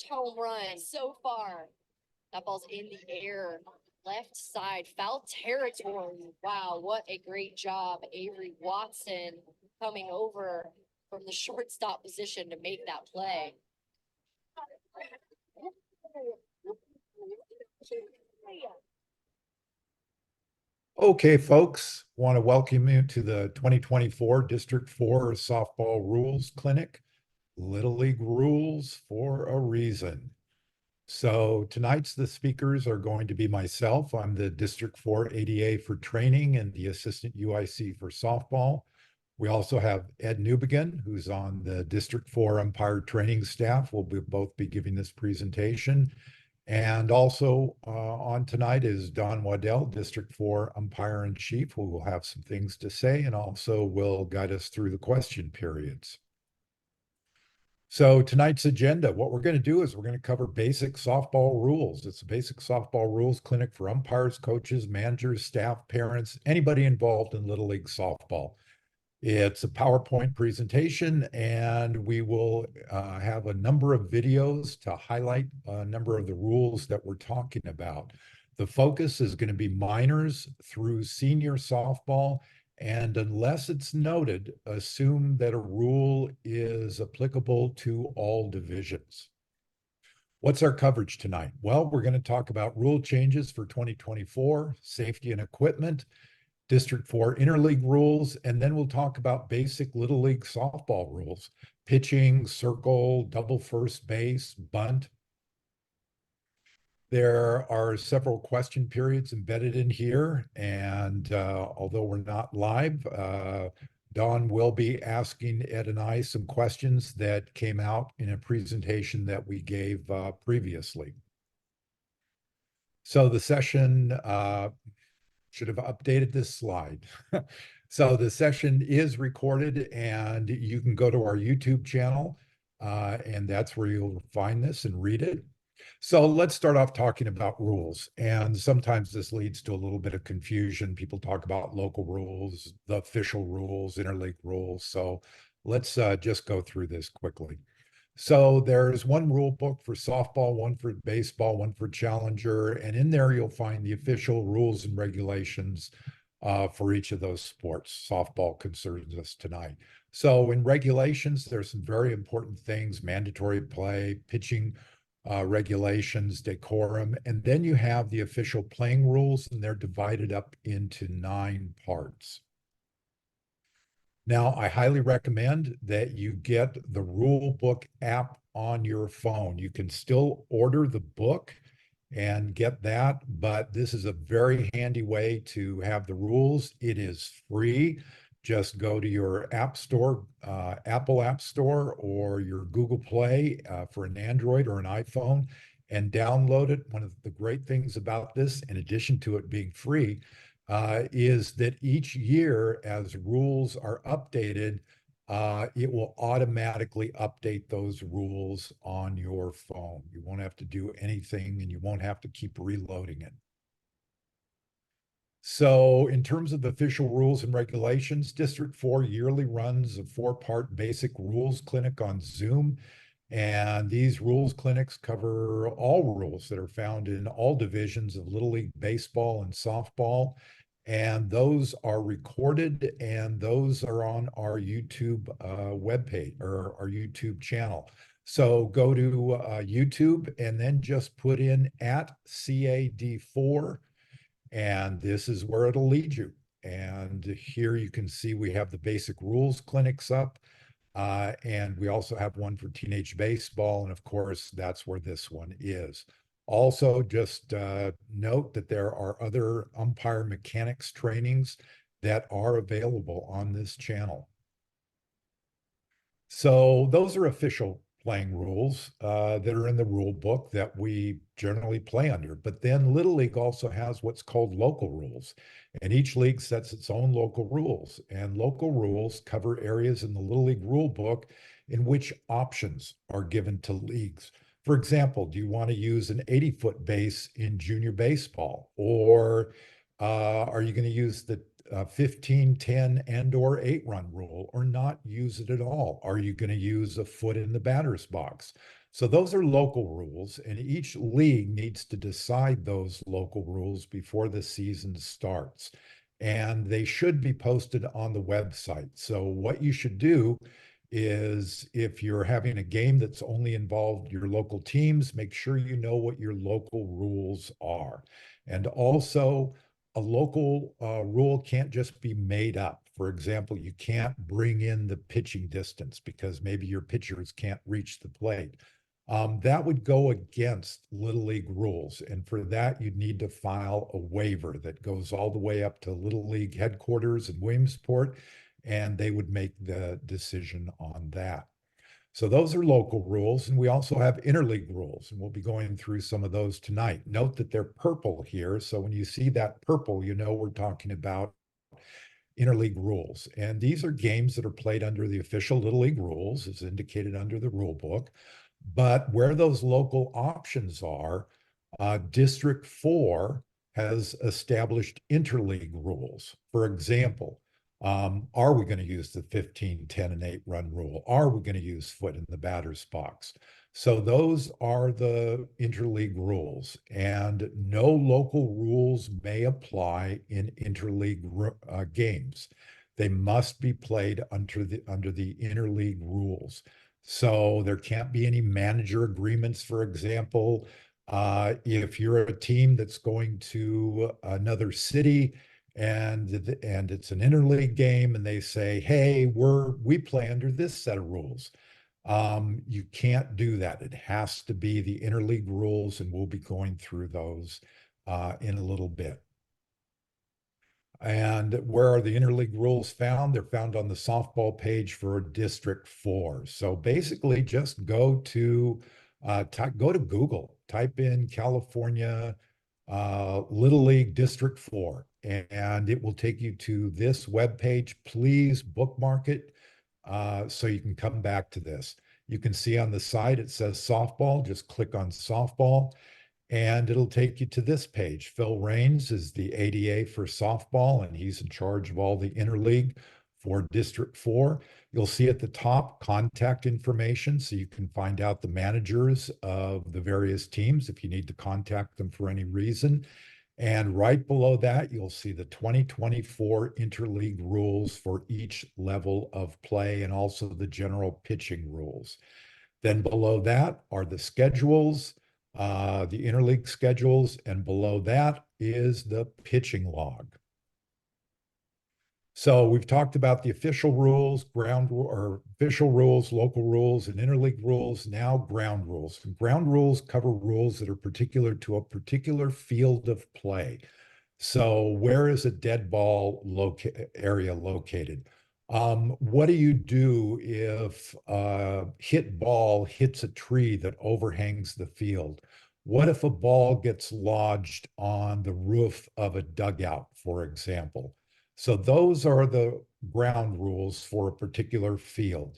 Home run so far. That ball's in the air. Left side, foul territory. Wow, what a great job. Avery Watson coming over from the shortstop position to make that play. Okay, folks, want to welcome you to the 2024 District 4 Softball Rules Clinic, Little League Rules for a Reason. So the speakers are going to be myself. I'm the District 4 ADA for training and the Assistant UIC for softball. We also have Ed Newbegin, who's on the District 4 umpire training staff. We'll both be giving this presentation. And also on tonight is Don Waddell, District 4 Umpire in Chief, who will have some things to say and also will guide us through the question periods. So tonight's agenda, what we're going to do is we're going to cover basic softball rules. It's a basic softball rules clinic for umpires, coaches, managers, staff, parents, anybody involved in Little League softball. It's a PowerPoint presentation, and we will have a number of videos to highlight a number of the rules that we're talking about. The focus is going to be minors through senior softball, and unless it's noted, assume that a rule is applicable to all divisions. What's our coverage tonight? Well, we're going to talk about rule changes for 2024, safety and equipment, District 4 interleague rules, and then we'll talk about basic Little League softball rules, pitching, circle, double first base, bunt. There are several question periods embedded in here, and although we're not live, Dawn will be asking Ed and I some questions that came out in a presentation that we gave previously. So the session should have updated this slide. So the session is recorded, and you can go to our YouTube channel, and that's where you'll find this and read it. So let's start off talking about rules. And sometimes this leads to a little bit of confusion. People talk about local rules, the official rules, interleague rules. So let's just go through this quickly. So there's one rule book for softball, one for baseball, one for challenger, and in there you'll find the official rules and regulations for each of those sports. Softball concerns us tonight. So in regulations, there's some very important things: mandatory play, pitching regulations, decorum, and then you have the official playing rules, and they're divided up into 9 parts. Now, I highly recommend that you get the rule book app on your phone. You can still order the book and get that, but this is a very handy way to have the rules. It is free. Just go to your app store, Apple App Store, or your Google Play for an Android or an iPhone, and download it. One of the great things about this, in addition to it being free, is that each year, as rules are updated, it will automatically update those rules on your phone. You won't have to do anything, and you won't have to keep reloading it. So in terms of official rules and regulations, District 4 yearly runs a 4-part basic rules clinic on Zoom. And these rules clinics cover all rules that are found in all divisions of Little League baseball and softball. And those are recorded, and those are on our YouTube webpage or our YouTube channel. So go to YouTube and then just put in @CAD4, and this is where it'll lead you. And here you can see we have the basic rules clinics up. And we also have one for teenage baseball. And of course, that's where this one is. Also, just note that there are other umpire mechanics trainings that are available on this channel. So those are official playing rules that are in the rule book that we generally play under. But then Little League also has what's called local rules, and each league sets its own local rules. And local rules cover areas in the Little League rule book in which options are given to leagues. For example, do you want to use an 80-foot base in junior baseball, or are you going to use the 15, 10, and or 8-run rule, or not use it at all? Are you going to use a foot in the batter's box? So those are local rules, and each league needs to decide those local rules before the season starts. And they should be posted on the website. So what you should do is if you're having a game that's only involved your local teams, make sure you know what your local rules are. And also, a local rule can't just be made up. For example, you can't bring in the pitching distance because maybe your pitchers can't reach the plate. That would go against Little League rules. And for that, you'd need to file a waiver that goes all the way up to Little League headquarters in Williamsport, and they would make the decision on that. So those are local rules, and we also have interleague rules, and we'll be going through some of those tonight. Note that they're purple here, so when you see that purple, you know we're talking about interleague rules. And these are games that are played under the official Little League rules, as indicated under the rule book. But where those local options are, District 4 has established interleague rules. For example, are we going to use the 15, 10, and 8 run rule? Are we going to use foot in the batter's box? So those are the interleague rules, and no local rules may apply in interleague games. They must be played under the interleague rules. So there can't be any manager agreements, for example. If you're a team that's going to another city and it's an interleague game and they say, hey, we play under this set of rules. You can't do that. It has to be the interleague rules, and we'll be going through those in a little bit. And where are the interleague rules found? They're found on the softball page for District 4. So basically, just go to Google, type in California Little League District 4, and it will take you to this web page. Please bookmark it so you can come back to this. You can see on the side it says softball. Just click on softball, and it'll take you to this page. Phil Raines is the ADA for softball, and he's in charge of all the interleague for District 4. You'll see at the top contact information, so you can find out the managers of the various teams if you need to contact them for any reason. And right below that, you'll see the 2024 interleague rules for each level of play and also the general pitching rules. Then below that are the schedules, the interleague schedules, and below that is the pitching log. So we've talked about the official rules, official rules, local rules, and interleague rules, now ground rules. And ground rules cover rules that are particular to a particular field of play. So where is a dead ball area located? What do you do if a hit ball hits a tree that overhangs the field? What if a ball gets lodged on the roof of a dugout, for example? So those are the ground rules for a particular field.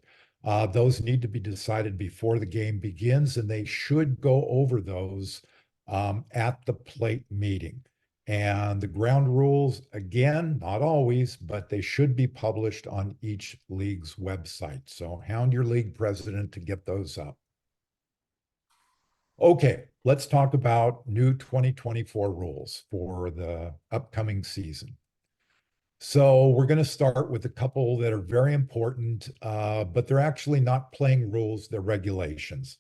Those need to be decided before the game begins, and they should go over those at the plate meeting. And the ground rules, again, not always, but they should be published on each league's website. So hound your league president to get those up. Okay, let's talk about new 2024 rules for the upcoming season. So we're going to start with a couple that are very important, but they're actually not playing rules, they're regulations.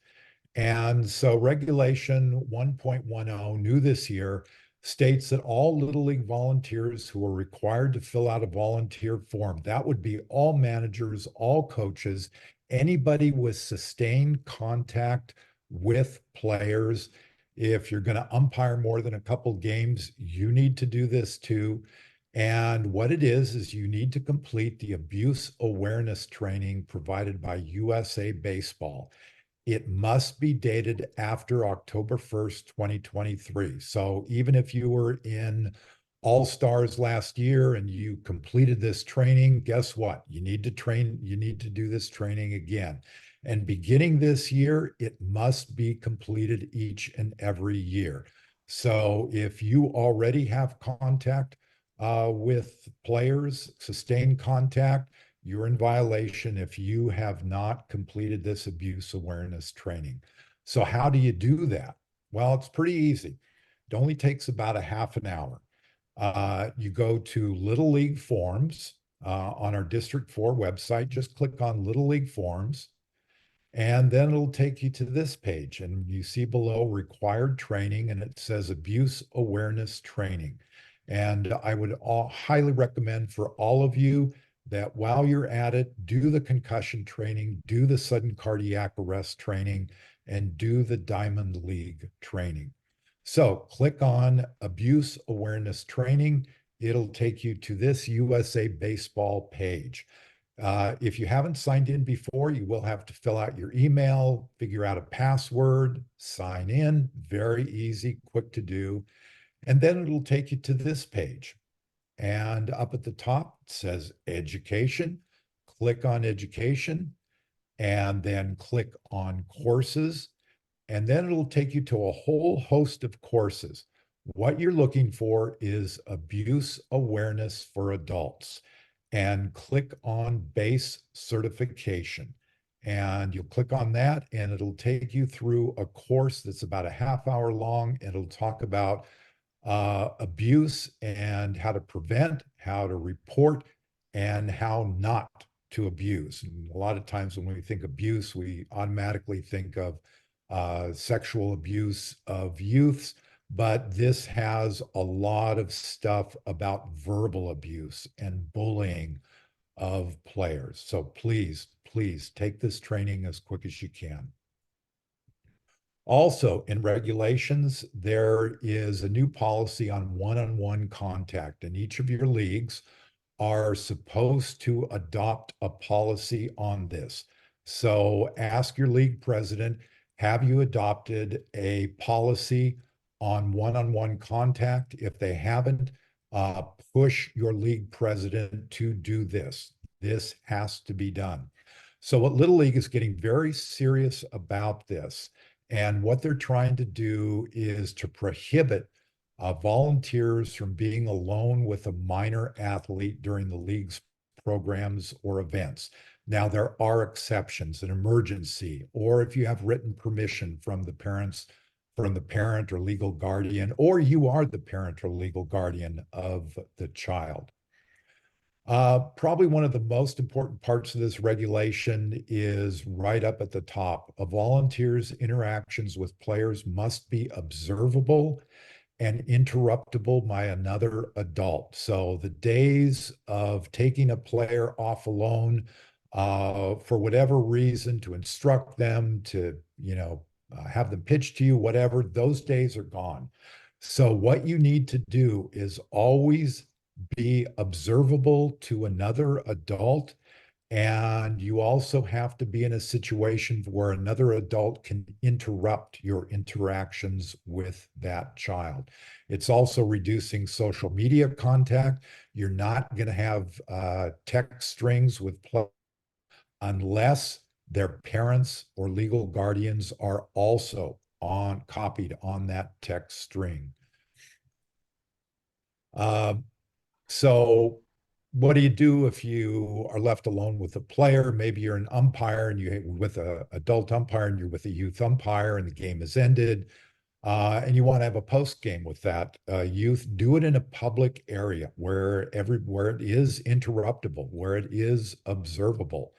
And so Regulation 1.10, new this year, states that all Little League volunteers who are required to fill out a volunteer form, that would be all managers, all coaches, anybody with sustained contact with players. If you're going to umpire more than a couple games, you need to do this too. And what it is you need to complete the abuse awareness training provided by USA Baseball. It must be dated after October 1st, 2023. So even if you were in All-Stars last year and you completed this training, guess what? You need to do this training again. And beginning this year, it must be completed each and every year. So if you already have contact with players, sustained contact, you're in violation if you have not completed this abuse awareness training. So how do you do that? Well, it's pretty easy. It only takes about a half an hour. You go to Little League Forms on our District 4 website. Just click on Little League Forms, and then it'll take you to this page. And you see below required training, and it says abuse awareness training. And I would highly recommend for all of you that while you're at it, do the concussion training, do the sudden cardiac arrest training, and do the Diamond League training. So click on abuse awareness training. It'll take you to this USA Baseball page. If you haven't signed in before, you will have to fill out your email, figure out a password, sign in. Very easy, quick to do. And then it'll take you to this page. And up at the top, it says education. Click on education and then click on courses. And then it'll take you to a whole host of courses. What you're looking for is abuse awareness for adults, and click on base certification. And you'll click on that, and it'll take you through a course that's about a half hour long. It'll talk about abuse and how to prevent, how to report, and how not to abuse. And a lot of times when we think abuse, we automatically think of sexual abuse of youths, but this has a lot of stuff about verbal abuse and bullying of players. So please, please take this training as quick as you can. Also, in regulations, there is a new policy on one-on-one contact, and each of your leagues are supposed to adopt a policy on this. So ask your league president, have you adopted a policy on one-on-one contact? If they haven't, push your league president to do this. This has to be done. So what Little League is getting very serious about this. And what they're trying to do is to prohibit volunteers from being alone with a minor athlete during the league's programs or events. Now, there are exceptions, an emergency, or if you have written permission from the parents, from the parent or legal guardian, or you are the parent or legal guardian of the child. Probably one of the most important parts of this regulation is right up at the top. A volunteer's interactions with players must be observable and interruptible by another adult. So the days of taking a player off alone for whatever reason to instruct them, to, have them pitch to you, whatever, those days are gone. So what you need to do is always be observable to another adult. And you also have to be in a situation where another adult can interrupt your interactions with that child. It's also reducing social media contact. You're not going to have text strings with unless their parents or legal guardians are also copied on that text string. So what do you do if you are left alone with a player? Maybe you're an umpire and you're with an adult umpire and you're with a youth umpire and the game has ended, and you want to have a post game with that youth. Do it in a public area where it is interruptible, where it is observable.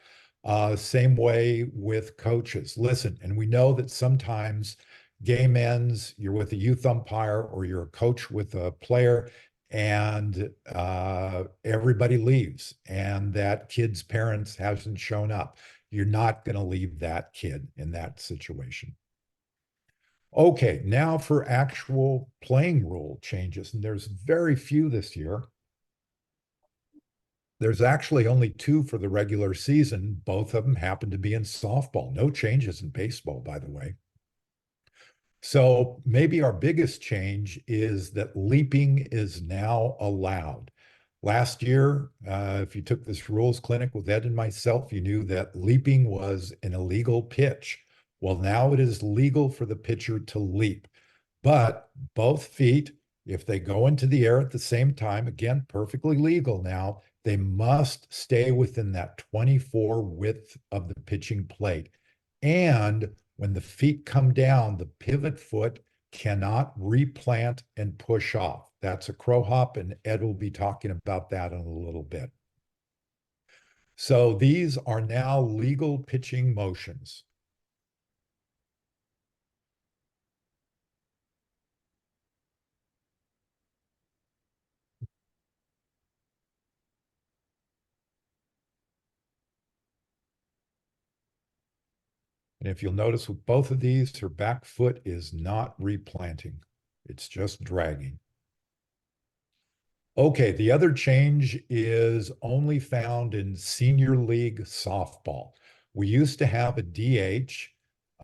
Same way with coaches. Listen, and we know that sometimes game ends, you're with a youth umpire or you're a coach with a player, and everybody leaves, and that kid's parents hasn't shown up. You're not going to leave that kid in that situation. Okay, now for actual playing rule changes, and there's very few this year. There's actually only two for the regular season. Both of them happen to be in softball. No changes in baseball, by the way. So maybe our biggest change is that leaping is now allowed. Last year, if you took this rules clinic with Ed and myself, you knew that leaping was an illegal pitch. Well, now it is legal for the pitcher to leap, but both feet, if they go into the air at the same time, again, perfectly legal now, they must stay within that 24 width of the pitching plate. And When the feet come down, the pivot foot cannot replant and push off. That's a crow hop, and Ed will be talking about that in a little bit. So these are now legal pitching motions. And if you'll notice with both of these, her back foot is not replanting. It's just dragging. Okay, the other change is only found in senior league softball. We used to have a DH,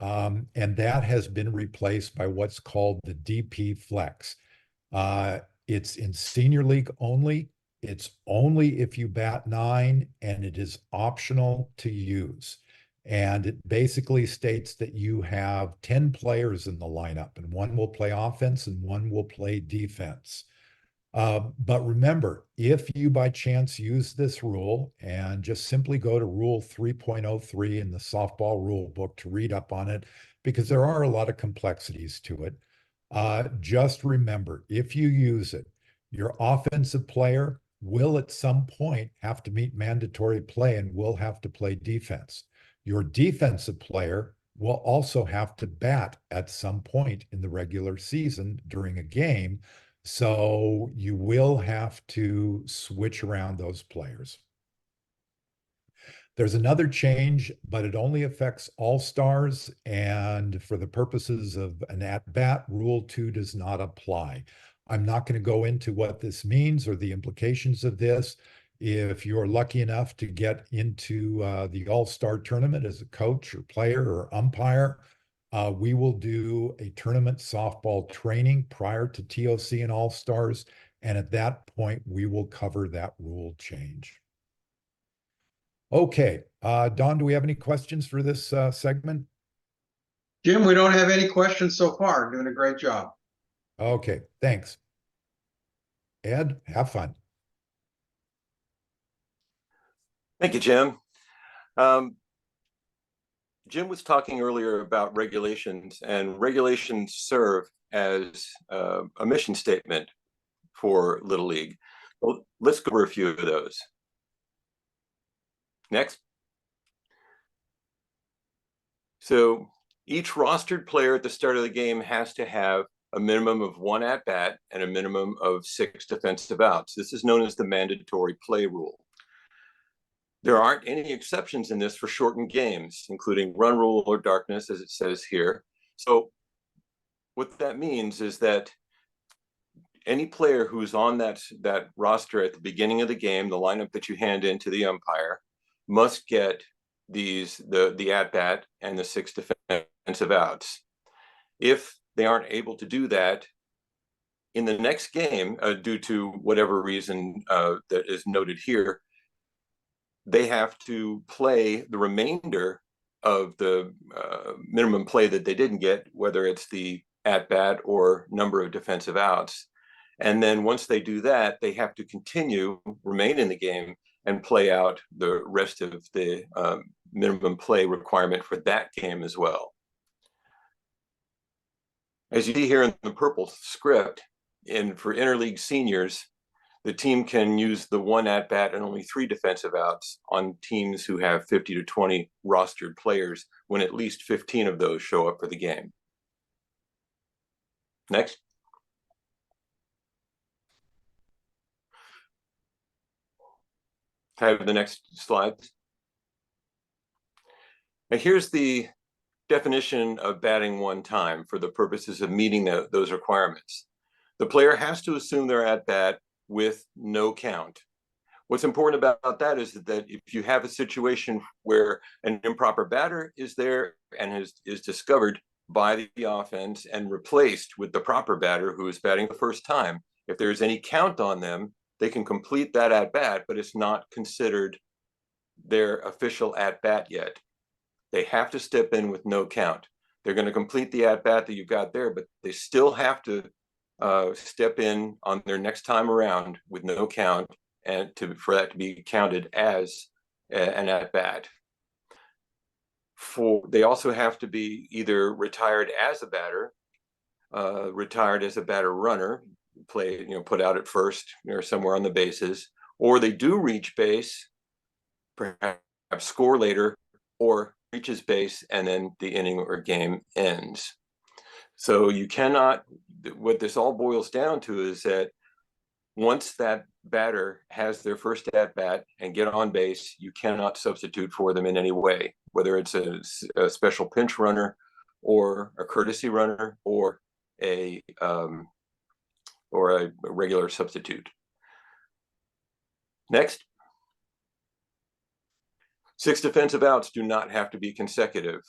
and that has been replaced by what's called the DP flex. It's in senior league only. It's only if you bat 9, and it is optional to use. And it basically states that you have 10 players in the lineup, and one will play offense and one will play defense. But remember, if you by chance use this rule, and just simply go to Rule 3.03 in the softball rule book to read up on it, because there are a lot of complexities to it. Just remember, if you use it, your offensive player will at some point have to meet mandatory play and will have to play defense. Your defensive player will also have to bat at some point in the regular season during a game. So you will have to switch around those players. There's another change, but it only affects all-stars, and for the purposes of an at-bat, Rule 2 does not apply. I'm not going to go into what this means or the implications of this. If you're lucky enough to get into the all-star tournament as a coach or player or umpire, we will do a tournament softball training prior to TOC and All-Stars, and at that point, we will cover that rule change. Okay, Don, do we have any questions for this segment? Jim, we don't have any questions so far. Doing a great job. Okay, thanks. Ed, have fun. Thank you, Jim. Jim was talking earlier about regulations, and regulations serve as a mission statement for Little League. Well, let's go over a few of those. Next. So each rostered player at the start of the game has to have a minimum of 1 at-bat and a minimum of 6 defensive outs. This is known as the mandatory play rule. There aren't any exceptions in this for shortened games, including run rule or darkness, as it says here. So what that means is that any player who's on that roster at the beginning of the game, the lineup that you hand in to the umpire, must get the at-bat and the 6 defensive outs. If they aren't able to do that in the next game, due to whatever reason that is noted here, they have to play the remainder of the minimum play that they didn't get, whether it's the at-bat or number of defensive outs. And then once they do that, they have to remain in the game and play out the rest of the minimum play requirement for that game as well. As you see here in the purple script, for interleague seniors, the team can use the 1 at-bat and only 3 defensive outs on teams who have 50 to 20 rostered players when at least 15 of those show up for the game. Next. Can I have the next slide? Now here's the definition of batting 1 time for the purposes of meeting those requirements. The player has to assume their at-bat with no count. What's important about that is that if you have a situation where an improper batter is there and is discovered by the offense and replaced with the proper batter who is batting the first time, if there's any count on them, they can complete that at-bat, but it's not considered their official at-bat yet. They have to step in with no count. They're going to complete the at-bat that you've got there, but they still have to step in on their next time around with no count, and for that to be counted as an at-bat. They also have to be either retired as a batter, retired as a batter runner, put out at first or somewhere on the bases, or they do reach base, perhaps score later, or reaches base and then the inning or game ends. So you cannot, what this all boils down to is that once that batter has their first at bat and get on base, you cannot substitute for them in any way, whether it's a special pinch runner or a courtesy runner or a regular substitute. Next. 6 defensive outs do not have to be consecutive.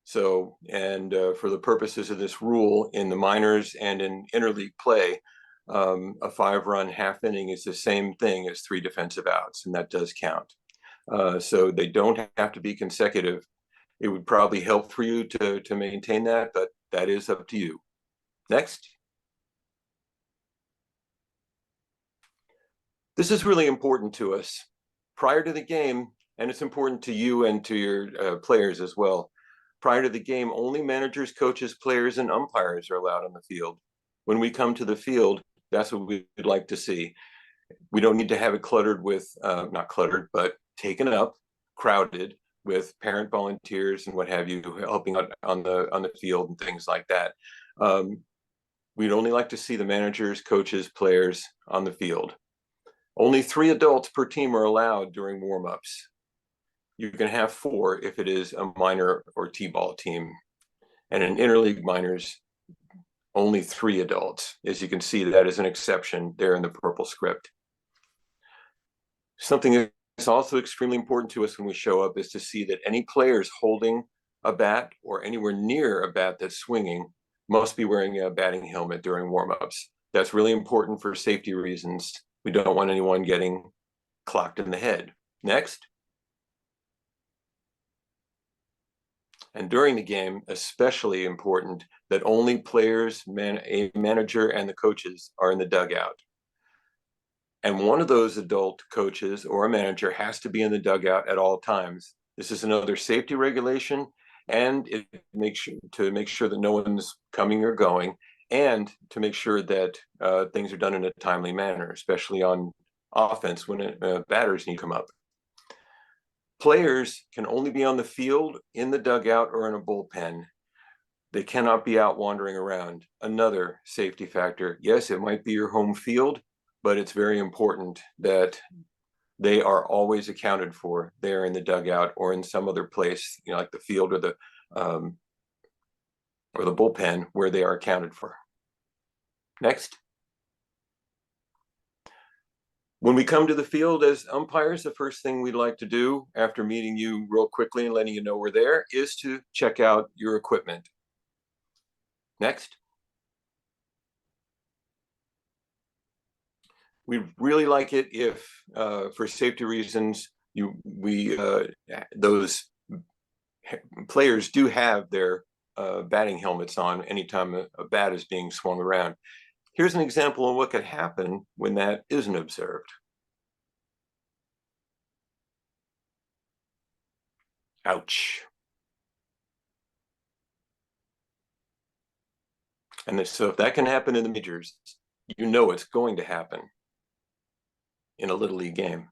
So, and for the purposes of this rule, in the minors and in interleague play, a 5-run half inning is the same thing as 3 defensive outs, and that does count. So they don't have to be consecutive. It would probably help for you to maintain that, but that is up to you. Next. This is really important to us. Prior to the game, and it's important to you and to your players as well. Prior to the game, only managers, coaches, players, and umpires are allowed on the field. When we come to the field, that's what we'd like to see. We don't need to have it cluttered with, not cluttered, but taken up, crowded with parent volunteers and what have you, helping out on the field and things like that. We'd only like to see the managers, coaches, players on the field. Only 3 adults per team are allowed during warm-ups. You can have 4 if it is a minor or T-ball team. And in interleague minors, only 3 adults. As you can see, that is an exception there in the purple script. Something that's also extremely important to us when we show up is to see that any players holding a bat or anywhere near a bat that's swinging must be wearing a batting helmet during warm-ups. That's really important for safety reasons. We don't want anyone getting clocked in the head. Next. And during the game, especially important that only players, a manager, and the coaches are in the dugout. And one of those adult coaches or a manager has to be in the dugout at all times. This is another safety regulation, and it makes sure that no one's coming or going, and to make sure that things are done in a timely manner, especially on offense when batters need to come up. Players can only be on the field, in the dugout, or in a bullpen. They cannot be out wandering around. Another safety factor. Yes, it might be your home field, but it's very important that they are always accounted for there in the dugout or in some other place, like the field or the bullpen, where they are accounted for. Next. When we come to the field as umpires, the first thing we'd like to do after meeting you real quickly and letting you know we're there is to check out your equipment. Next. We'd really like it if, for safety reasons, those players do have their batting helmets on anytime a bat is being swung around. Here's an example of what could happen when that isn't observed. Ouch. And so if that can happen in the majors, you know it's going to happen in a Little League game.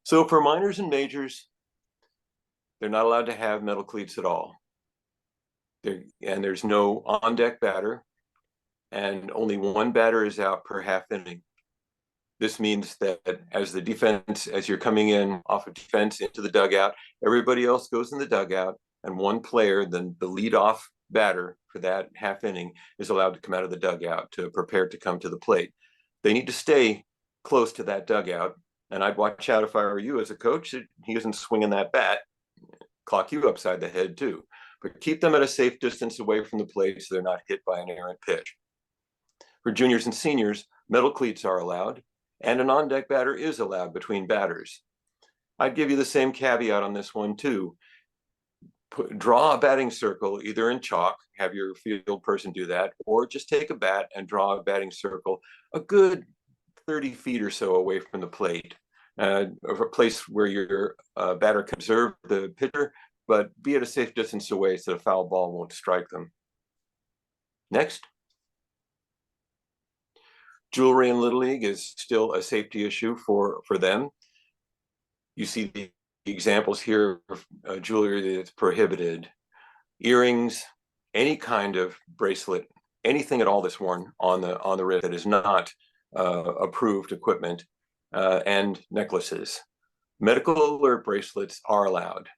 So for minors and majors, they're not allowed to have metal cleats at all. And there's no on-deck batter, and only 1 batter is out per half inning. This means that as you're coming in off of defense into the dugout, everybody else goes in the dugout, and 1 player, then the leadoff batter for that half inning, is allowed to come out of the dugout to prepare to come to the plate. They need to stay close to that dugout, and I'd watch out if I were you as a coach that he isn't swinging that bat, clock you upside the head too. But keep them at a safe distance away from the plate so they're not hit by an errant pitch. For juniors and seniors, metal cleats are allowed, and an on-deck batter is allowed between batters. I'd give you the same caveat on this one too. Draw a batting circle either in chalk, have your field person do that, or just take a bat and draw a batting circle a good 30 feet or so away from the plate. of a place where your batter can observe the pitcher, but be at a safe distance away so the foul ball won't strike them. Next. Jewelry in Little League is still a safety issue for them. You see the examples here of jewelry that's prohibited. Earrings, any kind of bracelet, anything at all that's worn on the wrist that is not approved equipment, and necklaces. Medical alert bracelets are allowed.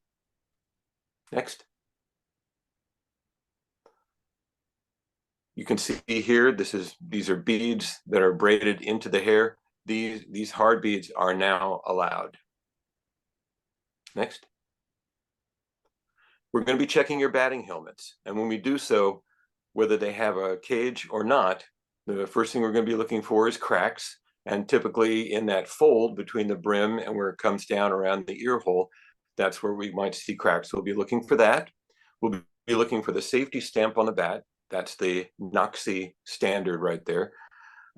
Next. You can see here, these are beads that are braided into the hair. These hard beads are now allowed. Next. We're going to be checking your batting helmets. And when we do so, whether they have a cage or not, the first thing we're going to be looking for is cracks. And typically in that fold between the brim and where it comes down around the ear hole, that's where we might see cracks. We'll be looking for that. We'll be looking for the safety stamp on the bat. That's the NOXI standard right there.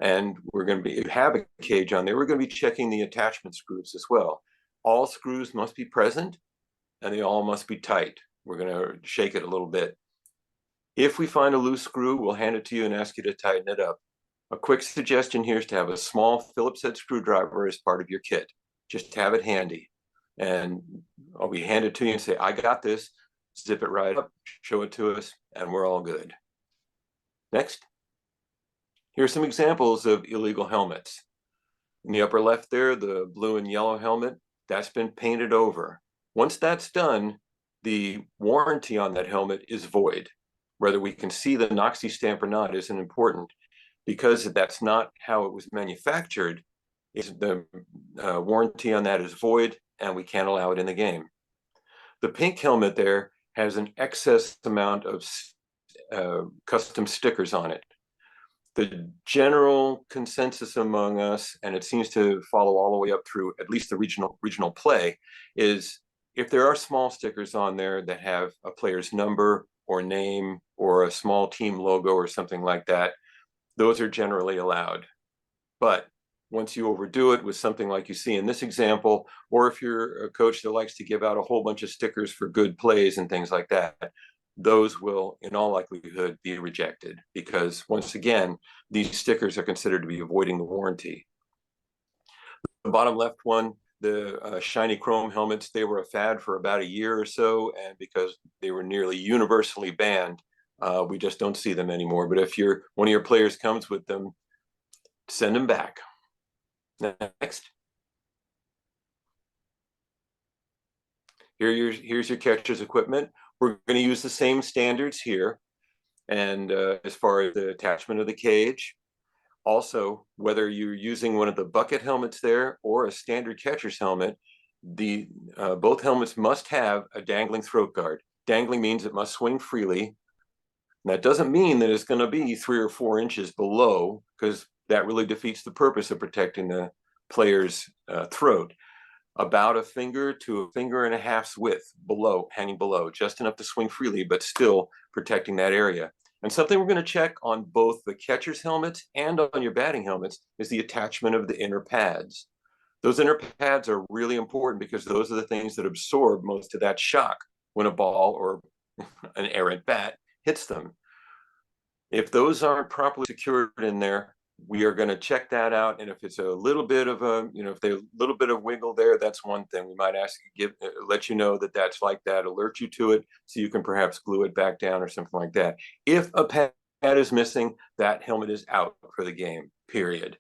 And we're going to be, if you have a cage on there, we're going to be checking the attachment screws as well. All screws must be present and they all must be tight. We're going to shake it a little bit. If we find a loose screw, we'll hand it to you and ask you to tighten it up. A quick suggestion here is to have a small Phillips head screwdriver as part of your kit. Just have it handy. And I'll be hand it to you and say, I got this. Zip it right up, show it to us, and we're all good. Next. Here's some examples of illegal helmets. In the upper left there, the blue and yellow helmet, that's been painted over. Once that's done, the warranty on that helmet is void. Whether we can see the NOXI stamp or not isn't important, because that's not how it was manufactured. The warranty on that is void, and we can't allow it in the game. The pink helmet there has an excess amount of custom stickers on it. The general consensus among us, and it seems to follow all the way up through at least the regional play, is if there are small stickers on there that have a player's number or name or a small team logo or something like that, those are generally allowed. But once you overdo it with something like you see in this example, or if you're a coach that likes to give out a whole bunch of stickers for good plays and things like that, those will in all likelihood be rejected, because once again, these stickers are considered to be avoiding the warranty. The bottom left one, the shiny chrome helmets, they were a fad for about a year or so, and because they were nearly universally banned, we just don't see them anymore. But if one of your players comes with them, send them back. Next. Here's your catcher's equipment. We're going to use the same standards here. And as far as the attachment of the cage, also, whether you're using one of the bucket helmets there or a standard catcher's helmet, both helmets must have a dangling throat guard. Dangling means it must swing freely. And that doesn't mean that it's going to be 3 or 4 inches below, because that really defeats the purpose of protecting the player's throat. About a finger to a finger and a half's width below, hanging below, just enough to swing freely, but still protecting that area. And something we're going to check on both the catcher's helmets and on your batting helmets is the attachment of the inner pads. Those inner pads are really important because those are the things that absorb most of that shock when a ball or an errant bat hits them. If those aren't properly secured in there, we are going to check that out. And if it's a little bit of if there's a little bit of wiggle there, that's one thing. We might let you know that that's like that, alert you to it, so you can perhaps glue it back down or something like that. If a pad is missing, that helmet is out for the game, period.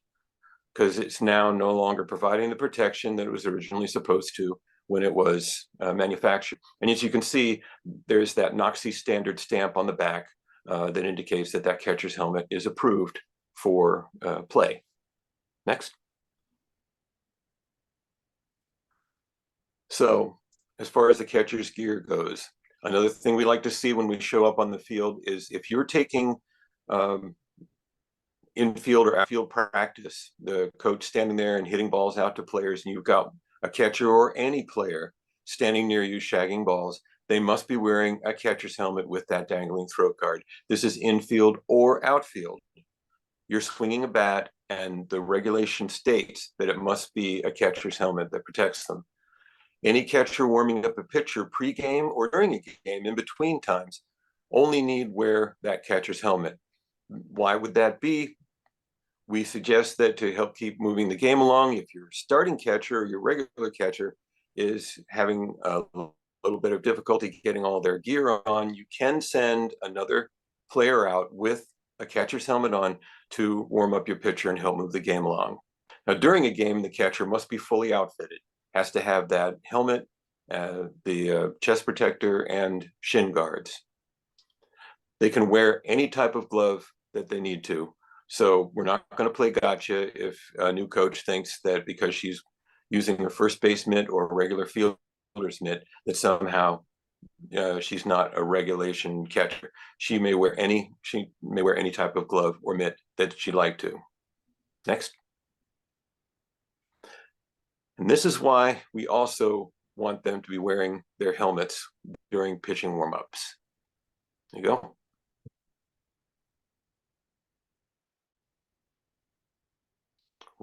Because it's now no longer providing the protection that it was originally supposed to when it was manufactured. And as you can see, there's that NOXI standard stamp on the back that indicates that catcher's helmet is approved for play. Next. So as far as the catcher's gear goes, another thing we like to see when we show up on the field is if you're taking infield or outfield practice, the coach standing there and hitting balls out to players, and you've got a catcher or any player standing near you shagging balls, they must be wearing a catcher's helmet with that dangling throat guard. This is infield or outfield. You're swinging a bat and the regulation states that it must be a catcher's helmet that protects them. Any catcher warming up a pitcher pregame or during a game in between times only need wear that catcher's helmet. Why would that be? We suggest that to help keep moving the game along, if your starting catcher or your regular catcher is having a little bit of difficulty getting all their gear on, you can send another player out with a catcher's helmet on to warm up your pitcher and help move the game along. Now, during a game, the catcher must be fully outfitted, has to have that helmet, the chest protector, and shin guards. They can wear any type of glove that they need to. So we're not going to play gotcha if a new coach thinks that because she's using a first base mitt or a regular fielder's mitt, that somehow she's not a regulation catcher. She may wear any type of glove or mitt that she'd like to. Next. And this is why we also want them to be wearing their helmets during pitching warm-ups. There you go.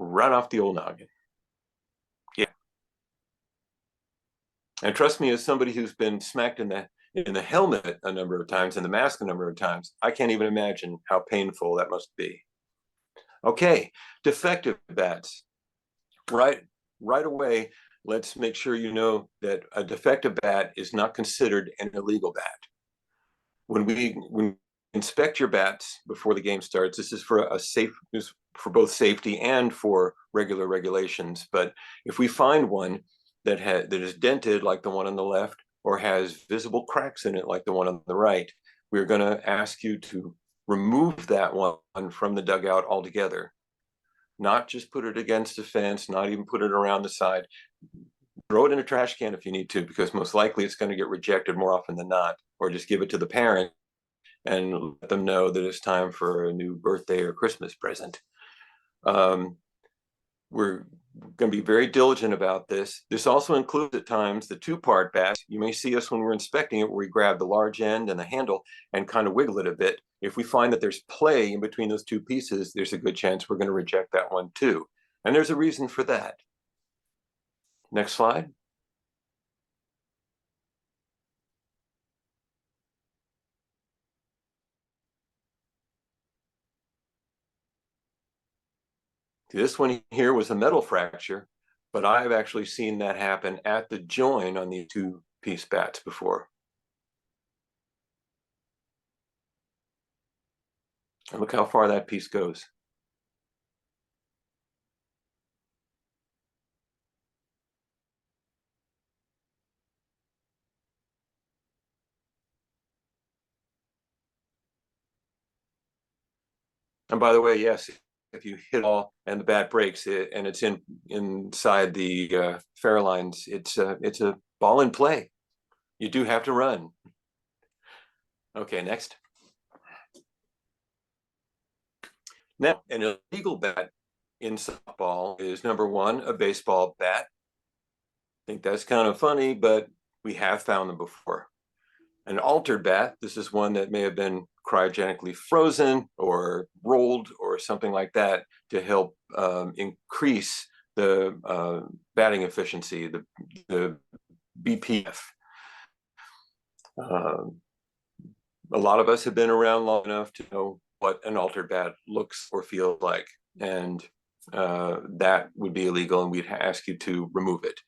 Right off the old noggin. Yeah. And trust me, as somebody who's been smacked in the helmet a number of times and the mask a number of times, I can't even imagine how painful that must be. Okay, defective bats. Right away, let's make sure you know that a defective bat is not considered an illegal bat. When we inspect your bats before the game starts, this is for for both safety and for regular regulations. But if we find one that is dented like the one on the left, or has visible cracks in it like the one on the right, we're going to ask you to remove that one from the dugout altogether. Not just put it against a fence, not even put it around the side. Throw it in a trash can if you need to, because most likely it's going to get rejected more often than not, or just give it to the parent and let them know that it's time for a new birthday or Christmas present. We're going to be very diligent about this. This also includes at times the two-part bat. You may see us when we're inspecting it where we grab the large end and the handle and kind of wiggle it a bit. If we find that there's play in between those two pieces, there's a good chance we're going to reject that one too. And there's a reason for that. Next slide. This one here was a metal fracture, but I've actually seen that happen at the join on these two-piece bats before. And look how far that piece goes. And by the way, yes, if you hit all and the bat breaks it and it's inside the fair lines, it's a ball in play. You do have to run. Okay, next. Now, an illegal bat in softball is, number one, a baseball bat. I think that's kind of funny, but we have found them before. An altered bat, this is one that may have been cryogenically frozen or rolled or something like that to help increase the batting efficiency, the BPF. A lot of us have been around long enough to know what an altered bat looks or feels like, and that would be illegal, and we'd ask you to remove it.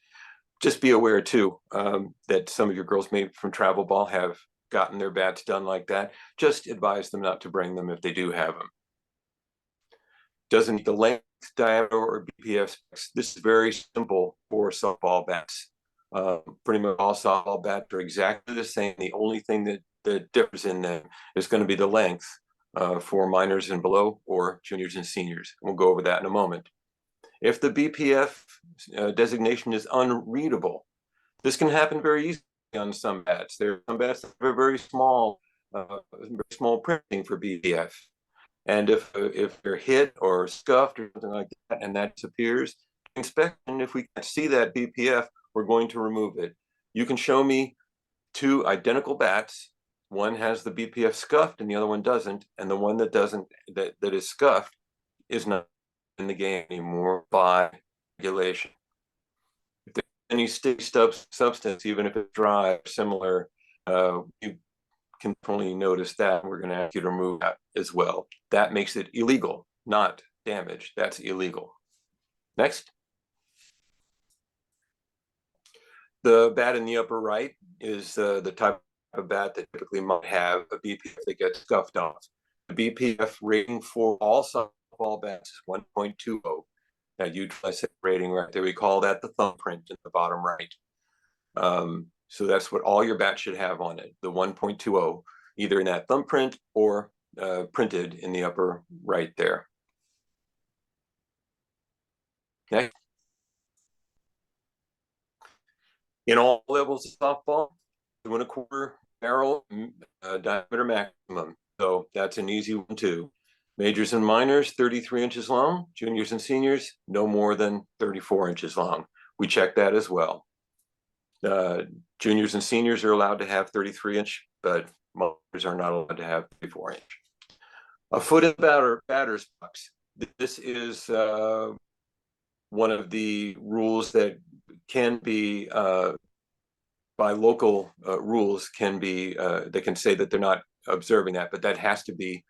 Just be aware too that some of your girls may from travel ball have gotten their bats done like that. Just advise them not to bring them if they do have them. Doesn't need the length, diameter, or BPF specs. This is very simple for softball bats. Pretty much all softball bats are exactly the same. The only thing that differs in them is going to be the length for minors and below, or juniors and seniors. We'll go over that in a moment. If the BPF designation is unreadable, this can happen very easily on some bats. There are some bats that have very small printing for BPF. And if they're hit or scuffed or something like that, and that disappears, inspection, if we can see that BPF, we're going to remove it. You can show me two identical bats. One has the BPF scuffed and the other one doesn't. And the one that doesn't, that is scuffed, is not in the game anymore by regulation. If there's any sticky substance, even if it's dry or similar, you can only notice that. We're going to ask you to remove that as well. That makes it illegal, not damage. That's illegal. Next. The bat in the upper right is the type of bat that typically might have a BPF that gets scuffed off. The BPF rating for all softball bats is 1.20. That USAC rating right there, we call that the thumbprint in the bottom right. So that's what all your bats should have on it, the 1.20, either in that thumbprint or printed in the upper right there. Okay. In all levels of softball, 2 1/4 barrel diameter maximum. So that's an easy one too. Majors and minors, 33 inches long. Juniors and seniors, no more than 34 inches long. We check that as well. Juniors and seniors are allowed to have 33-inch, but minors are not allowed to have 34-inch. A foot in the batter's box. This is one of the rules that can be by local rules can be they can say that they're not observing that, but that has to be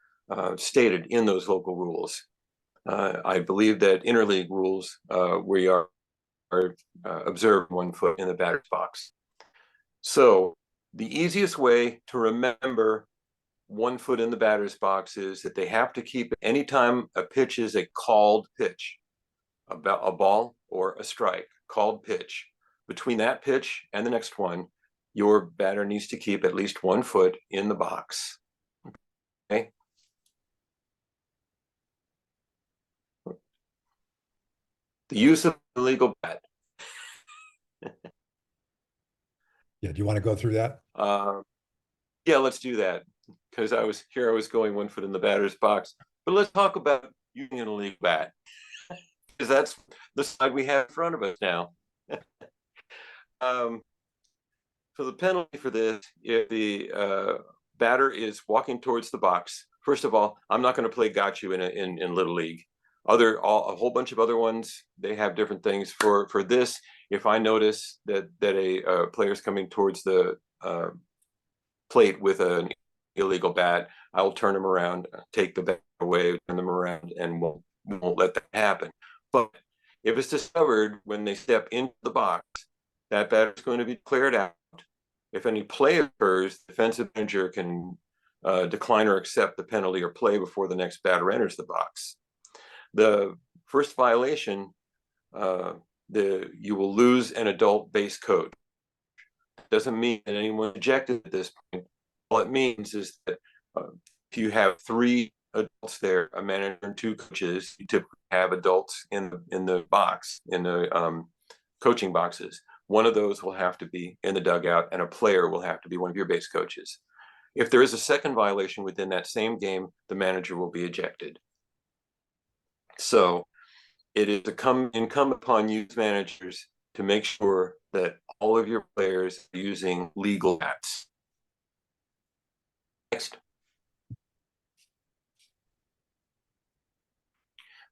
stated in those local rules. I believe that interleague rules we are observed 1 foot in the batter's box. So the easiest way to remember 1 foot in the batter's box is that they have to keep anytime a pitch is a called pitch, about a ball or a strike, called pitch. Between that pitch and the next one, your batter needs to keep at least 1 foot in the box. Okay. The use of the legal bat. Yeah, do you want to go through that? Yeah, let's do that. Because I was going 1 foot in the batter's box. But let's talk about using an illegal bat. Because that's the side we have in front of us now. So the penalty for this, if the batter is walking towards the box, first of all, I'm not going to play got you in Little League. A whole bunch of other ones, they have different things. For this, if I notice that a player is coming towards the plate with an illegal bat, I'll turn them around, take the bat away, turn them around, and won't let that happen. But if it's discovered when they step into the box, that batter is going to be cleared out. If any play occurs, the defensive manager can decline or accept the penalty or play before the next batter enters the box. The first violation, you will lose an adult base coach. Doesn't mean that anyone ejected at this point. All it means is that if you have 3 adults there, a manager and 2 coaches, you typically have adults in the box, in the coaching boxes. One of those will have to be in the dugout, and a player will have to be one of your base coaches. If there is a second violation within that same game, the manager will be ejected. So it is incumbent upon you as managers to make sure that all of your players are using legal bats. Next.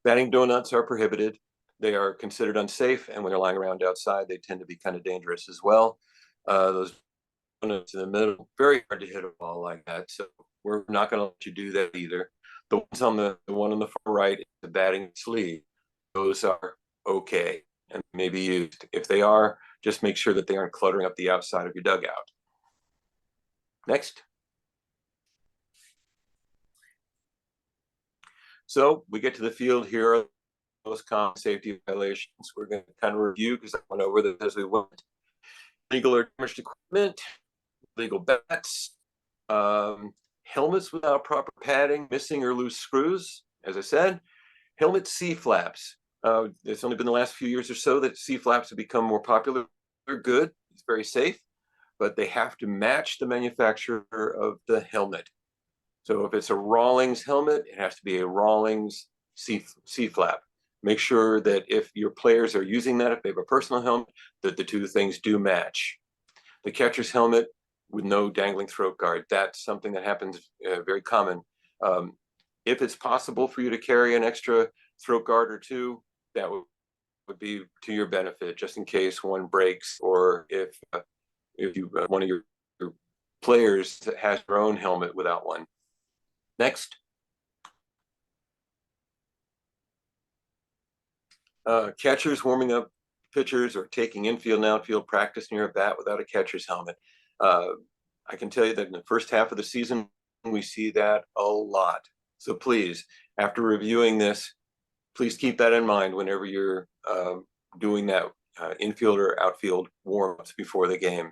Batting donuts are prohibited. They are considered unsafe, and when they're lying around outside, they tend to be kind of dangerous as well. Those donuts in the middle, very hard to hit a ball like that, so we're not going to let you do that either. The ones on the one on the far right, the batting sleeve, those are okay and may be used. If they are, just make sure that they aren't cluttering up the outside of your dugout. Next. So we get to the field. Here are most common safety violations. We're going to kind of review because I went over this as we went. Legal or damaged equipment, legal bats, helmets without proper padding, missing or loose screws. As I said, helmet C-flaps. It's only been the last few years or so that C-flaps have become more popular. They're good. It's very safe, but they have to match the manufacturer of the helmet. So if it's a Rawlings helmet, it has to be a Rawlings C-flap. Make sure that if your players are using that, if they have a personal helmet, that the 2 things do match. The catcher's helmet with no dangling throat guard, that's something that happens very common. If it's possible for you to carry an extra throat guard or two, that would be to your benefit, just in case one breaks, or if you one of your players has their own helmet without one. Next. Catchers warming up pitchers or taking infield and outfield practice near a bat without a catcher's helmet. I can tell you that in the first half of the season, we see that a lot. So please, after reviewing this, please keep that in mind whenever you're doing that infield or outfield warm-ups before the game.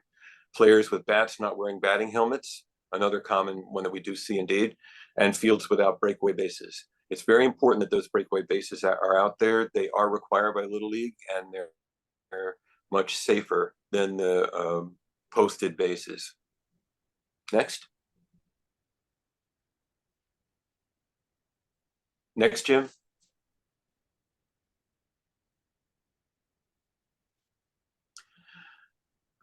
Players with bats not wearing batting helmets, another common one that we do see indeed, and fields without breakaway bases. It's very important that those breakaway bases are out there. They are required by Little League, and they're much safer than the posted bases. Next. Next, Jim.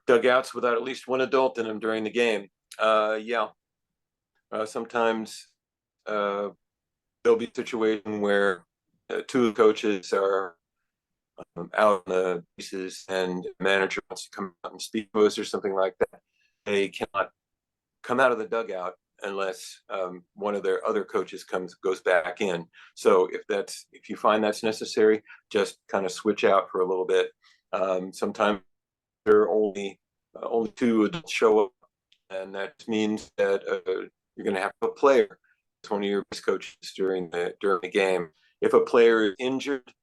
Dugouts without at least one adult in them during the game. Yeah. Sometimes there'll be a situation where two coaches are out on the bases and the manager wants to come out and speak to us or something like that. They cannot come out of the dugout unless one of their other coaches goes back in. So if you find that's necessary, just kind of switch out for a little bit. Sometimes there are only two adults show up, and that means that you're going to have a player. It's one of your best coaches during the game. If a player is injured,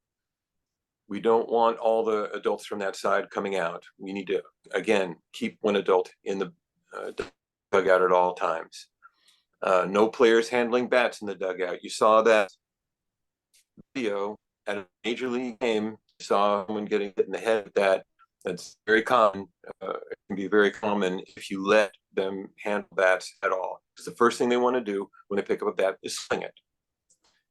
we don't want all the adults from that side coming out. We need to, again, keep one adult in the dugout at all times. No players handling bats in the dugout. You saw that video at a major league game. You saw someone getting hit in the head with that. That's very common. It can be very common if you let them handle bats at all. Because the first thing they want to do when they pick up a bat is swing it.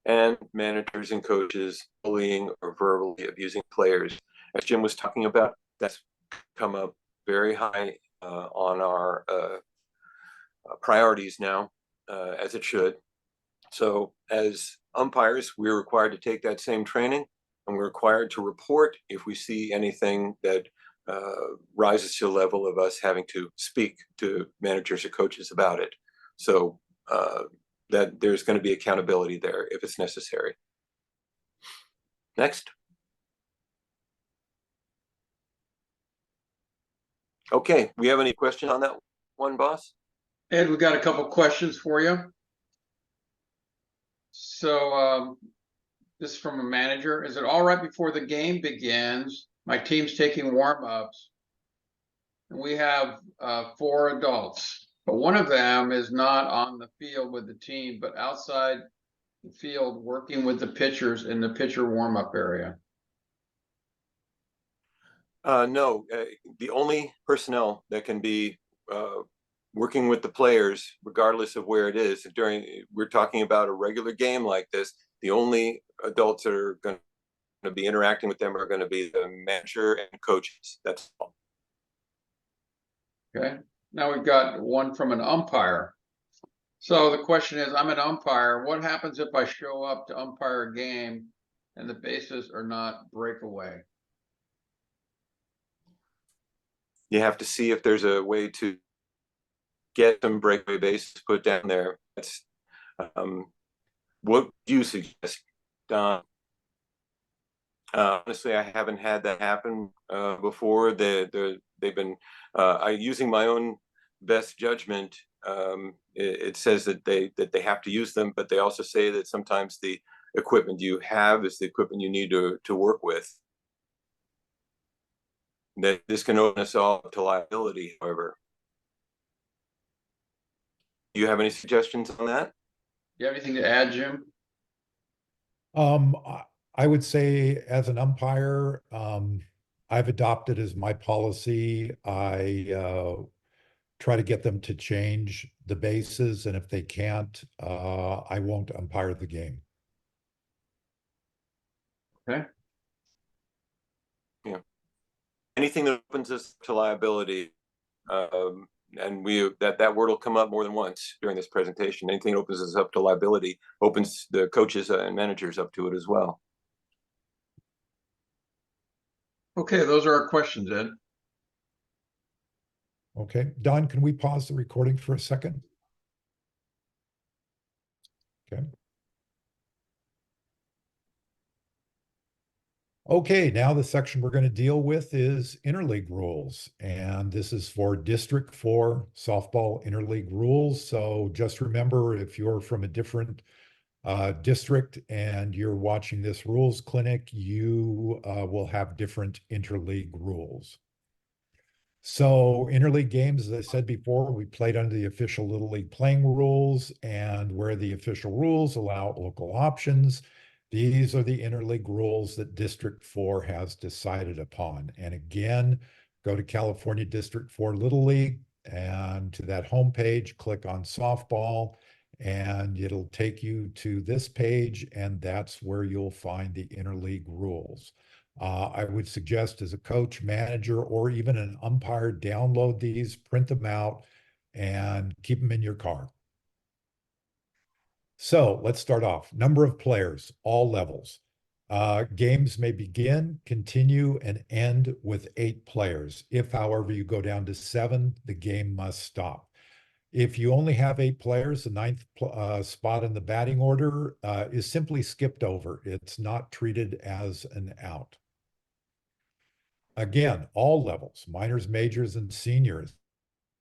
And managers and coaches bullying or verbally abusing players. As Jim was talking about, that's come up very high on our priorities now, as it should. So as umpires, we're required to take that same training, and we're required to report if we see anything that rises to the level of us having to speak to managers or coaches about it. So that there's going to be accountability there if it's necessary. Next. Okay, we have any questions on that one, boss? Ed, we got a couple questions for you. So this is from a manager. Is it all right before the game begins? My team's taking warm-ups. And we have 4 adults, but one of them is not on the field with the team, but outside the field working with the pitchers in the pitcher warm-up area. No, the only personnel that can be working with the players, regardless of where it is, we're talking about a regular game like this, the only adults that are going to be interacting with them are going to be the manager and coaches. That's all. Okay. Now we've got one from an umpire. So the question is, I'm an umpire. What happens if I show up to umpire a game and the bases are not breakaway? You have to see if there's a way to get some breakaway bases put down there. That's what do you suggest, Don? Honestly, I haven't had that happen before. They've been using my own best judgment. It says that they have to use them, but they also say that sometimes the equipment you have is the equipment you need to work with. That this can open us all to liability, however. Do you have any suggestions on that? You have anything to add, Jim? I would say as an umpire, I've adopted as my policy. I try to get them to change the bases, and if they can't, I won't umpire the game. Okay. Yeah. Anything that opens us to liability, and that word will come up more than once during this presentation. Anything that opens us up to liability opens the coaches and managers up to it as well. Okay, those are our questions, Ed. Okay, Don, can we pause the recording for a second? Okay. Okay, now the section we're going to deal with is interleague rules. And this is for District 4 softball interleague rules. So just remember, if you're from a different district and you're watching this rules clinic, you will have different interleague rules. So interleague games, as I said before, we played under the official Little League playing rules, and where the official rules allow local options, these are the interleague rules that District 4 has decided upon. And again, go to California District 4 Little League, and to that homepage, click on softball, and it'll take you to this page, and that's where you'll find the interleague rules. I would suggest as a coach, manager, or even an umpire, download these, print them out, and keep them in your car. So let's start off. Number of players, all levels. Games may begin, continue, and end with 8 players. If, however, you go down to 7, the game must stop. If you only have 8 players, the 9th spot in the batting order is simply skipped over. It's not treated as an out. Again, all levels, minors, majors, and seniors.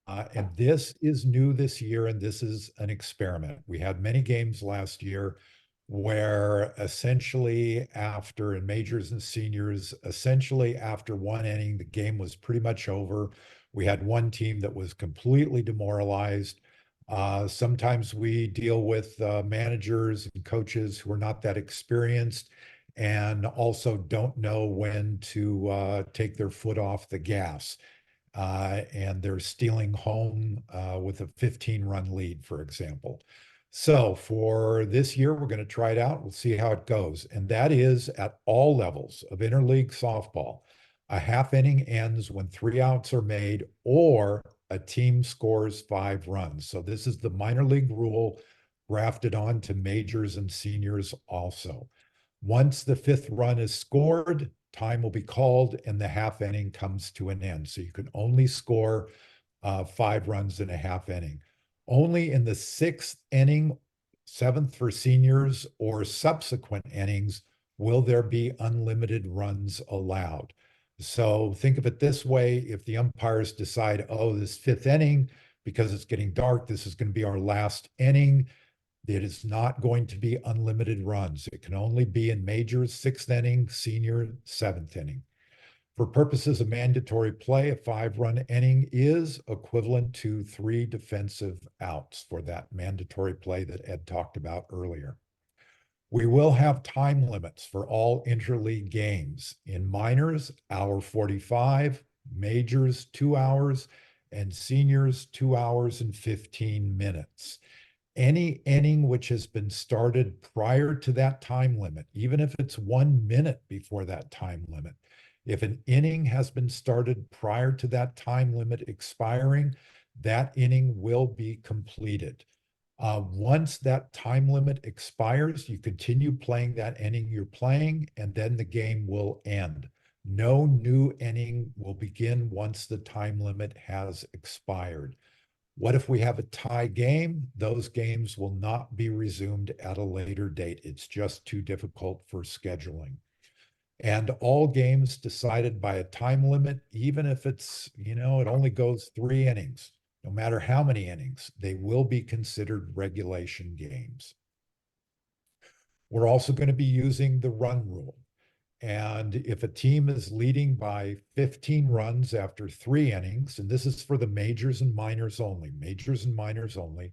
And this is new this year, and this is an experiment. We had many games last year where essentially in majors and seniors, essentially after one inning, the game was pretty much over. We had one team that was completely demoralized. Sometimes we deal with managers and coaches who are not that experienced and also don't know when to take their foot off the gas. And they're stealing home with a 15-run lead, for example. So for this year, we're going to try it out. We'll see how it goes. And that is at all levels of interleague softball. A half inning ends when 3 outs are made or a team scores 5 runs. So this is the minor league rule grafted on to majors and seniors also. Once the 5th run is scored, time will be called and the half inning comes to an end. So you can only score 5 runs in a half inning. Only in the 6th inning, 7th for seniors, or subsequent innings will there be unlimited runs allowed. So think of it this way: if the umpires decide, oh, this 5th inning, because it's getting dark, this is going to be our last inning, it is not going to be unlimited runs. It can only be in majors, 6th inning, senior, 7th inning. For purposes of mandatory play, a 5-run inning is equivalent to 3 defensive outs for that mandatory play that Ed talked about earlier. We will have time limits for all interleague games. In minors, 1:45, majors, 2 hours, and seniors, 2 hours and 15 minutes. Any inning which has been started prior to that time limit, even if it's 1 minute before that time limit, if an inning has been started prior to that time limit expiring, that inning will be completed. Once that time limit expires, you continue playing that inning you're playing, and then the game will end. No new inning will begin once the time limit has expired. What if we have a tie game? Those games will not be resumed at a later date. It's just too difficult for scheduling. And all games decided by a time limit, even if it's, it only goes 3 innings, no matter how many innings, they will be considered regulation games. We're also going to be using the run rule. And if a team is leading by 15 runs after 3 innings, and this is for the majors and minors only,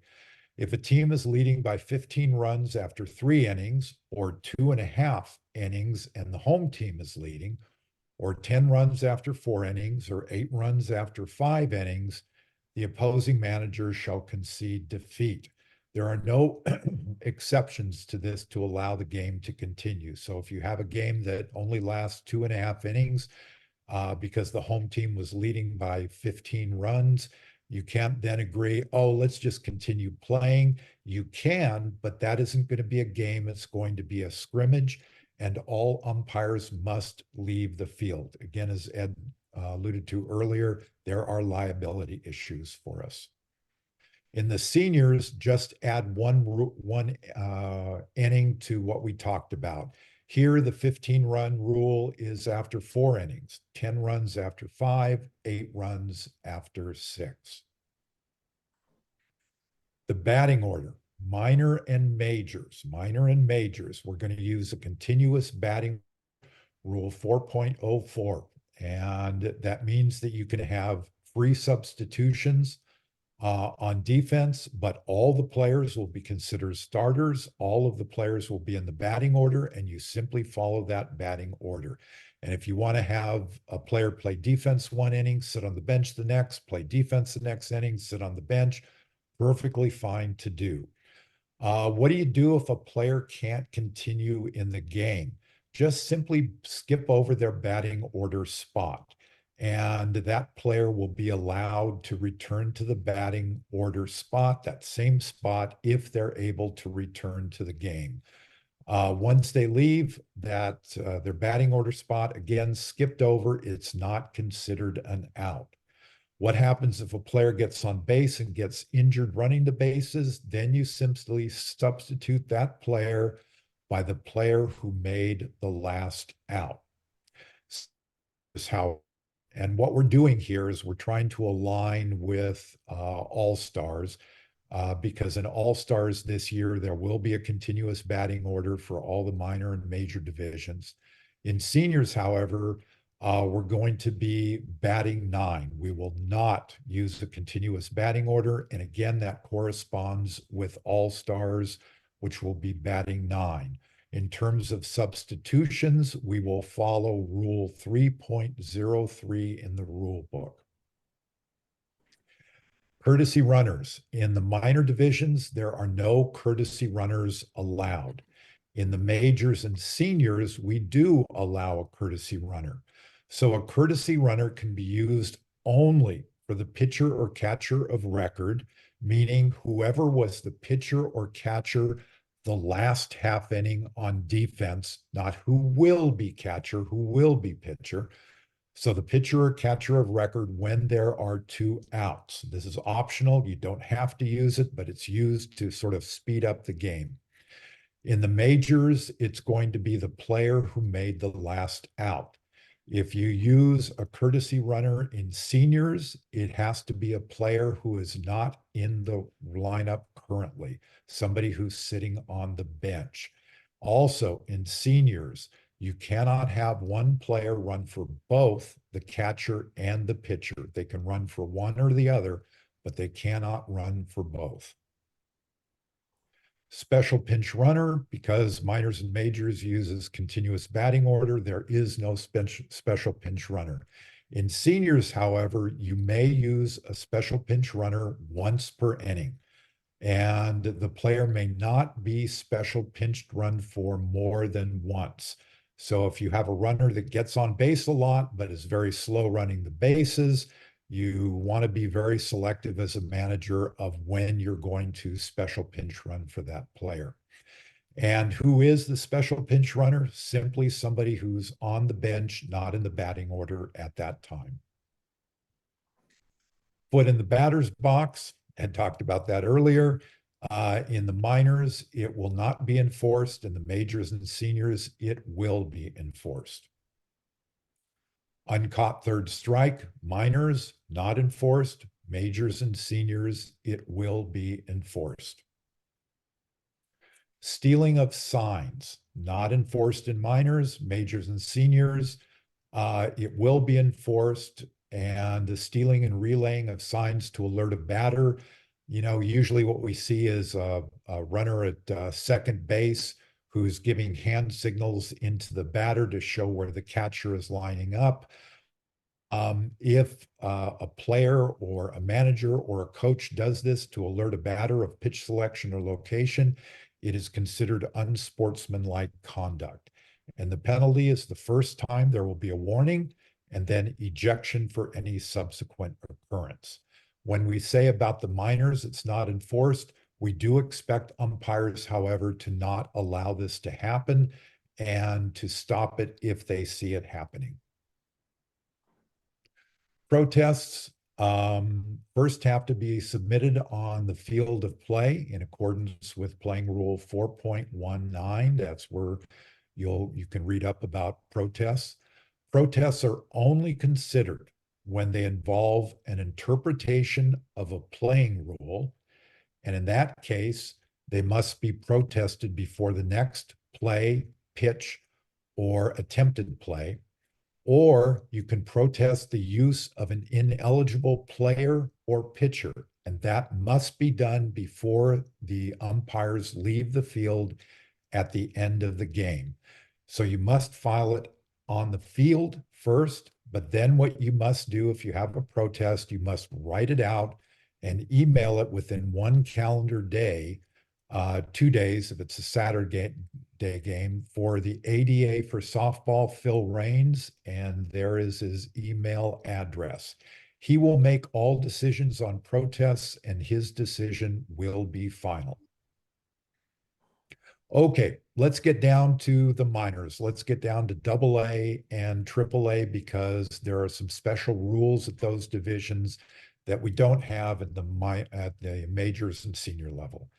if a team is leading by 15 runs after 3 innings or 2.5 innings and the home team is leading, or 10 runs after 4 innings or 8 runs after 5 innings, the opposing manager shall concede defeat. There are no exceptions to this to allow the game to continue. So if you have a game that only lasts 2.5 innings because the home team was leading by 15 runs, you can't then agree, oh, let's just continue playing. You can, but that isn't going to be a game. It's going to be a scrimmage. and all umpires must leave the field. Again, as Ed alluded to earlier, there are liability issues for us. In the seniors, just add one inning to what we talked about. Here, the 15-run rule is after 4 innings, 10 runs after 5, 8 runs after 6. The batting order, minor and majors. We're going to use a continuous batting rule 4.04. And that means that you can have free substitutions on defense, but all the players will be considered starters. All of the players will be in the batting order, and you simply follow that batting order. And if you want to have a player play defense 1 inning, sit on the bench the next, play defense the next inning, sit on the bench, perfectly fine to do. What do you do if a player can't continue in the game? Just simply skip over their batting order spot, and that player will be allowed to return to the batting order spot, that same spot, if they're able to return to the game. Once they leave that their batting order spot, again, skipped over, it's not considered an out. What happens if a player gets on base and gets injured running the bases? Then you simply substitute that player by the player who made the last out. Is how, and what we're doing here is we're trying to align with all-stars because in all-stars this year, there will be a continuous batting order for all the minor and major divisions. In seniors, however, we're going to be batting 9. We will not use the continuous batting order. And again, that corresponds with all-stars, which will be batting 9. In terms of substitutions, we will follow Rule 3.03 in the rule book. Courtesy runners. In the minor divisions, there are no courtesy runners allowed. In the majors and seniors, we do allow a courtesy runner. So a courtesy runner can be used only for the pitcher or catcher of record, meaning whoever was the pitcher or catcher the last half inning on defense, not who will be catcher, who will be pitcher. So the pitcher or catcher of record when there are 2 outs. This is optional. You don't have to use it, but it's used to sort of speed up the game. In the majors, it's going to be the player who made the last out. If you use a courtesy runner in seniors, it has to be a player who is not in the lineup currently, somebody who's sitting on the bench. Also, in seniors, you cannot have one player run for both the catcher and the pitcher. They can run for one or the other, but they cannot run for both. Special pinch runner, because minors and majors uses continuous batting order, there is no special pinch runner. In seniors, however, you may use a special pinch runner once per inning, and the player may not be special pinched run for more than once. So if you have a runner that gets on base a lot, but is very slow running the bases, you want to be very selective as a manager of when you're going to special pinch run for that player. And who is the special pinch runner? Simply somebody who's on the bench, not in the batting order at that time. Foot in the batter's box, and talked about that earlier. In the minors, it will not be enforced. In the majors and seniors, it will be enforced. Uncaught third strike, minors, not enforced. Majors and seniors, it will be enforced. Stealing of signs, not enforced in minors, majors and seniors. It will be enforced. And the stealing and relaying of signs to alert a batter, usually what we see is a runner at second base who's giving hand signals into the batter to show where the catcher is lining up. If a player or a manager or a coach does this to alert a batter of pitch selection or location, it is considered unsportsmanlike conduct. And the penalty is the first time there will be a warning and then ejection for any subsequent occurrence. When we say about the minors, it's not enforced. We do expect umpires, however, to not allow this to happen. and to stop it if they see it happening. Protests first have to be submitted on the field of play in accordance with playing rule 4.19. That's where you can read up about protests. Protests are only considered when they involve an interpretation of a playing rule, and in that case, they must be protested before the next play, pitch, or attempted play. Or you can protest the use of an ineligible player or pitcher, and that must be done before the umpires leave the field at the end of the game. So you must file it on the field first, but then what you must do if you have a protest, you must write it out and email it within 1 calendar day, 2 days if it's a Saturday game, for the ADA for softball, Phil Raines, and there is his email address. He will make all decisions on protests, and his decision will be final. Okay, let's get down to the minors. Let's get down to AA and AAA because there are some special rules at those divisions that we don't have at the majors and senior level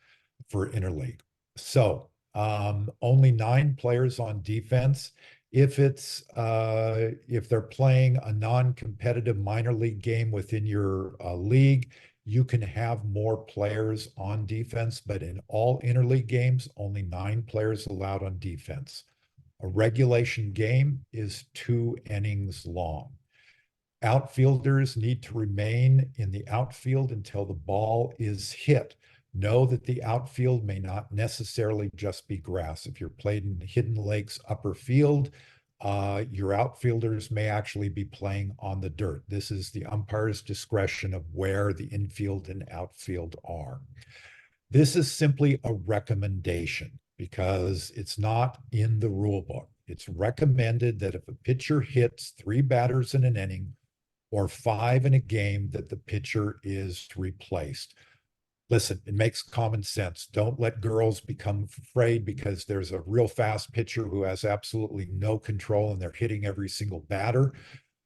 for interleague. So only 9 players on defense. If they're playing a non-competitive minor league game within your league, you can have more players on defense, but in all interleague games, only 9 players allowed on defense. A regulation game is 2 innings long. Outfielders need to remain in the outfield until the ball is hit. Know that the outfield may not necessarily just be grass. If you're playing in Hidden Lakes upper field, your outfielders may actually be playing on the dirt. This is the umpire's discretion of where the infield and outfield are. This is simply a recommendation because it's not in the rule book. It's recommended that if a pitcher hits 3 batters in an inning or 5 in a game, that the pitcher is replaced. Listen, it makes common sense. Don't let girls become afraid because there's a real fast pitcher who has absolutely no control and they're hitting every single batter.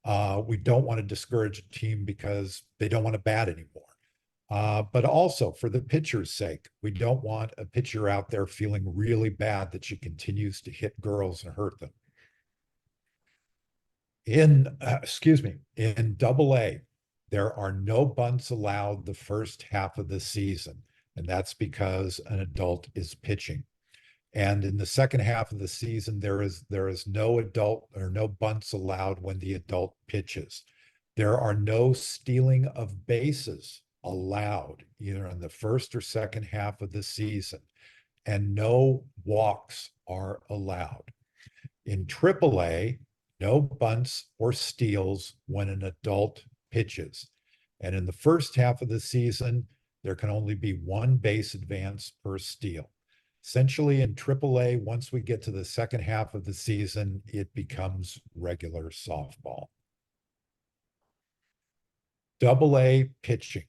We don't want to discourage a team because they don't want to bat anymore. But also for the pitcher's sake, we don't want a pitcher out there feeling really bad that she continues to hit girls and hurt them. In AA, there are no bunts allowed the first half of the season, and that's because an adult is pitching. And in the second half of the season, there is no adult or no bunts allowed when the adult pitches. There are no stealing of bases allowed either in the first or second half of the season, and no walks are allowed. In AAA, no bunts or steals when an adult pitches. And in the first half of the season, there can only be 1 base advance per steal. Essentially in AAA, once we get to the second half of the season, it becomes regular softball. AA pitching.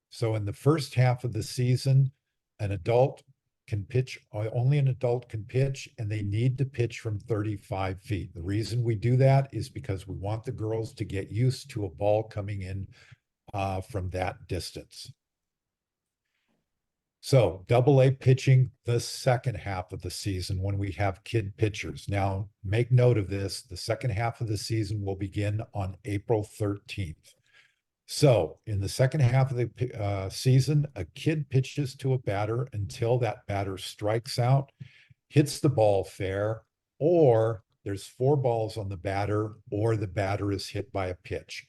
So in the first half of the season, an adult can pitch, only an adult can pitch, and they need to pitch from 35 feet. The reason we do that is because we want the girls to get used to a ball coming in from that distance. So AA pitching the second half of the season when we have kid pitchers. Now, make note of this. The second half of the season will begin on April 13th. So in the second half of the season, a kid pitches to a batter until that batter strikes out, hits the ball fair, or there's 4 balls on the batter, or the batter is hit by a pitch.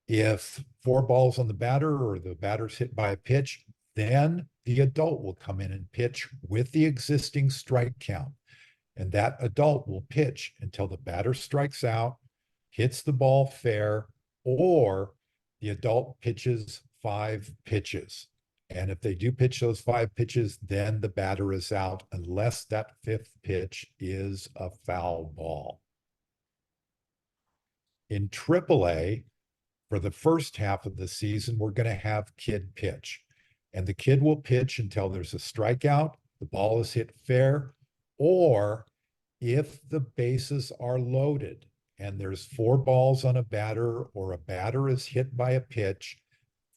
If 4 balls on the batter or the batter's hit by a pitch, then the adult will come in and pitch with the existing strike count. And that adult will pitch until the batter strikes out, hits the ball fair, or the adult pitches 5 pitches. And if they do pitch those 5 pitches, then the batter is out unless that 5th pitch is a foul ball. In AAA, for the first half of the season, we're going to have kid pitch. And the kid will pitch until there's a strikeout, the ball is hit fair, or if the bases are loaded and there's 4 balls on a batter or a batter is hit by a pitch,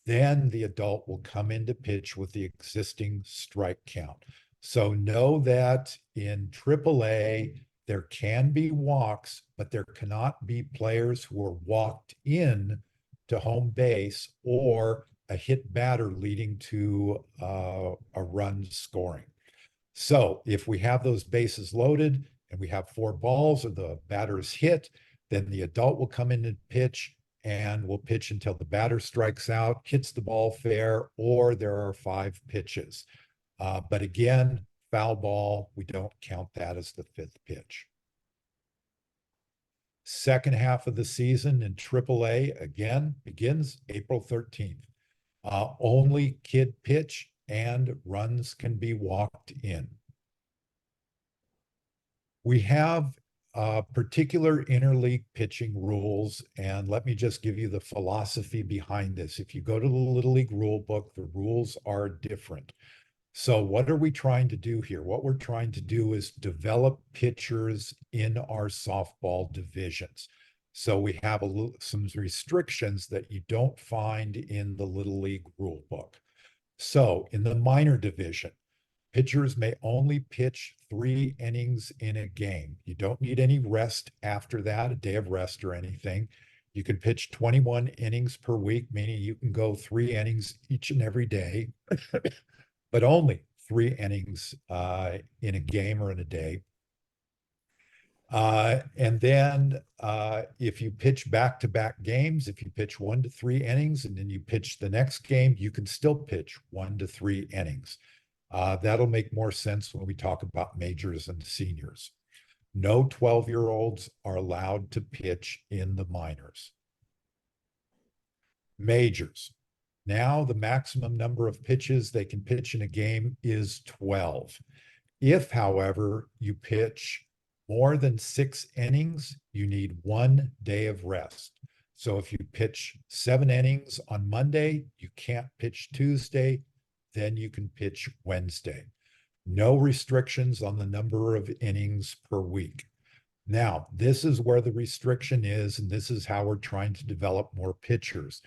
then the adult will come into pitch with the existing strike count. So know that in AAA, there can be walks, but there cannot be players who are walked in to home base or a hit batter leading to a run scoring. So if we have those bases loaded and we have 4 balls or the batter is hit, then the adult will come in and pitch and will pitch until the batter strikes out, hits the ball fair, or there are 5 pitches. But again, foul ball, we don't count that as the 5th pitch. Second half of the season in AAA, again, begins April 13th. Only kid pitch and runs can be walked in. We have particular interleague pitching rules, and let me just give you the philosophy behind this. If you go to the Little League rule book, the rules are different. So what are we trying to do here? What we're trying to do is develop pitchers in our softball divisions. So we have some restrictions that you don't find in the Little League rule book. So in the minor division, pitchers may only pitch 3 innings in a game. You don't need any rest after that, a day of rest or anything. You can pitch 21 innings per week, meaning you can go 3 innings each and every day, but only 3 innings in a game or in a day. And then if you pitch back-to-back games, if you pitch 1 to 3 innings and then you pitch the next game, you can still pitch 1 to 3 innings. That'll make more sense when we talk about majors and seniors. No 12-year-olds are allowed to pitch in the minors. Majors. Now the maximum number of pitches they can pitch in a game is 12. If, however, you pitch more than 6 innings, you need 1 day of rest. So if you pitch 7 innings on Monday, you can't pitch Tuesday, then you can pitch Wednesday. No restrictions on the number of innings per week. Now, this is where the restriction is, and this is how we're trying to develop more pitchers.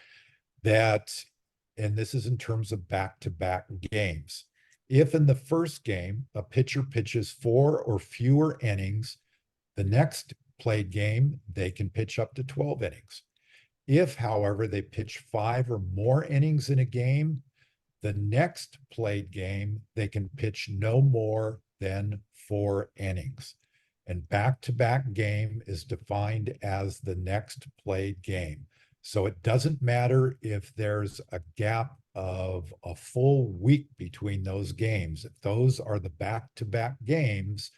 And this is in terms of back-to-back games. If in the first game, a pitcher pitches 4 or fewer innings, the next played game, they can pitch up to 12 innings. If, however, they pitch 5 or more innings in a game, the next played game, they can pitch no more than 4 innings. And back-to-back game is defined as the next played game. So it doesn't matter if there's a gap of a full week between those games. If those are the back-to-back games,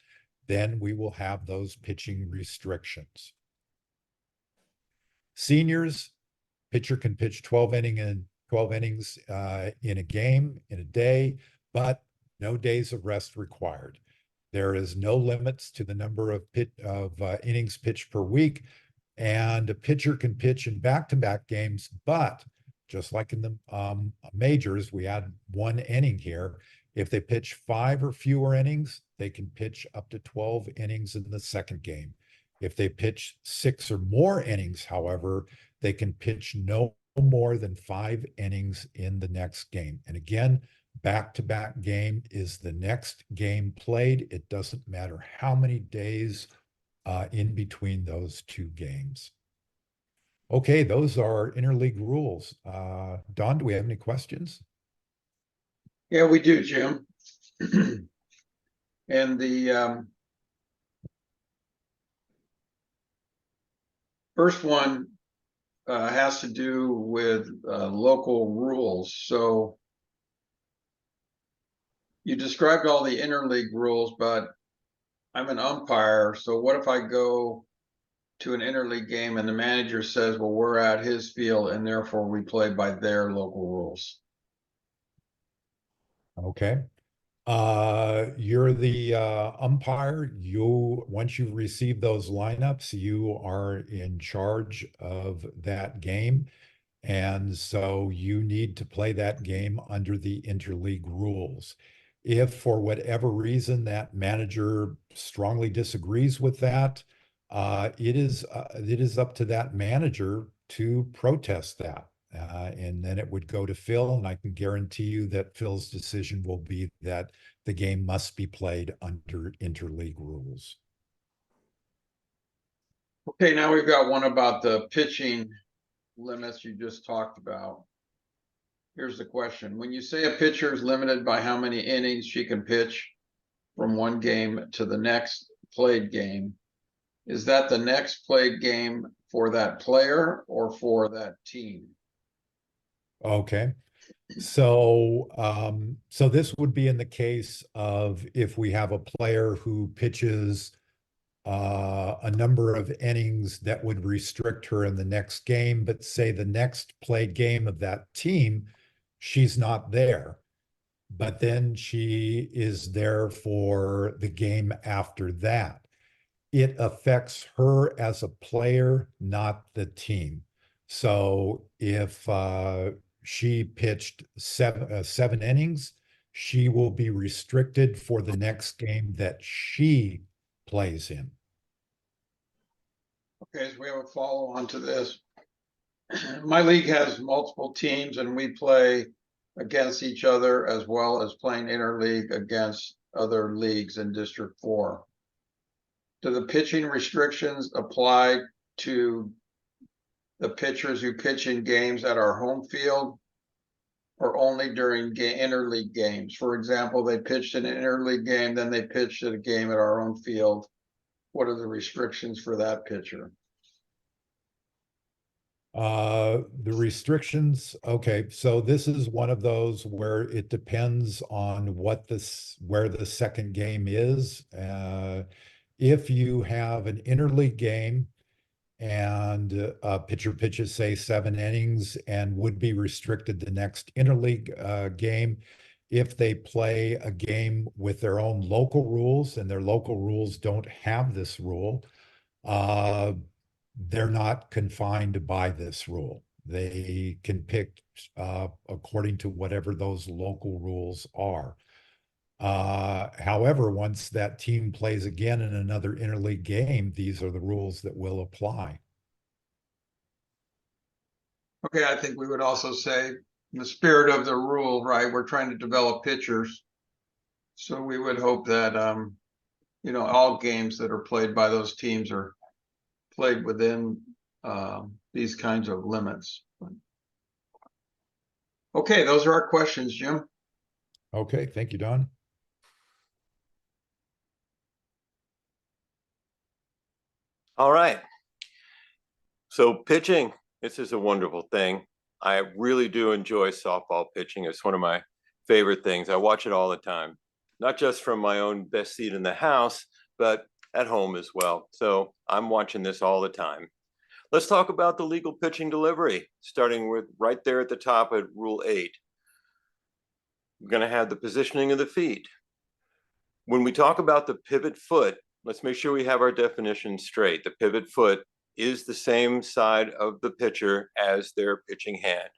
then we will have those pitching restrictions. Seniors, pitcher can pitch 12 innings in a game, in a day, but no days of rest required. There is no limits to the number of innings pitched per week, and a pitcher can pitch in back-to-back games, but just like in the majors, we add 1 inning here. If they pitch 5 or fewer innings, they can pitch up to 12 innings in the second game. If they pitch 6 or more innings, however, they can pitch no more than 5 innings in the next game. And again, back-to-back game is the next game played. It doesn't matter how many days in between those 2 games. Okay, those are interleague rules. Don, do we have any questions? Yeah, we do, Jim. And the first one has to do with local rules. So you described all the interleague rules, but I'm an umpire. So what if I go to an interleague game and the manager says, well, we're at his field and therefore we play by their local rules? Okay. You're the umpire. Once you receive those lineups, you are in charge of that game. And so you need to play that game under the interleague rules. If for whatever reason that manager strongly disagrees with that, it is up to that manager to protest that. And then it would go to Phil, and I can guarantee you that Phil's decision will be that the game must be played under interleague rules. Okay, now we've got one about the pitching limits you just talked about. Here's the question. When you say a pitcher is limited by how many innings she can pitch from one game to the next played game, is that the next played game for that player or for that team? Okay. So, so this would be in the case of if we have a player who pitches a number of innings that would restrict her in the next game, but say the next played game of that team, she's not there, but then she is there for the game after that. It affects her as a player, not the team. So if she pitched seven innings, she will be restricted for the next game that she plays in. Okay, so we have a follow on to this. My league has multiple teams and we play against each other as well as playing interleague against other leagues in District 4. Do the pitching restrictions apply to the pitchers who pitch in games at our home field or only during interleague games? For example, they pitched an interleague game, then they pitched at a game at our own field. What are the restrictions for that pitcher? The restrictions, okay, so this is one of those where it depends on where the second game is. If you have an interleague game and a pitcher pitches, say, 7 innings and would be restricted the next interleague game, if they play a game with their own local rules and their local rules don't have this rule, they're not confined by this rule. They can pick according to whatever those local rules are. However, once that team plays again in another interleague game, these are the rules that will apply. Okay, I think we would also say in the spirit of the rule, right, we're trying to develop pitchers. So we would hope that, all games that are played by those teams are played within these kinds of limits. Okay, those are our questions, Jim. Okay, thank you, Don. All right. So pitching, this is a wonderful thing. I really do enjoy softball pitching. It's one of my favorite things. I watch it all the time, not just from my own best seat in the house, but at home as well. So I'm watching this all the time. Let's talk about the legal pitching delivery, starting with right there at the top at Rule 8. We're going to have the positioning of the feet. When we talk about the pivot foot, let's make sure we have our definition straight. The pivot foot is the same side of the pitcher as their pitching hand.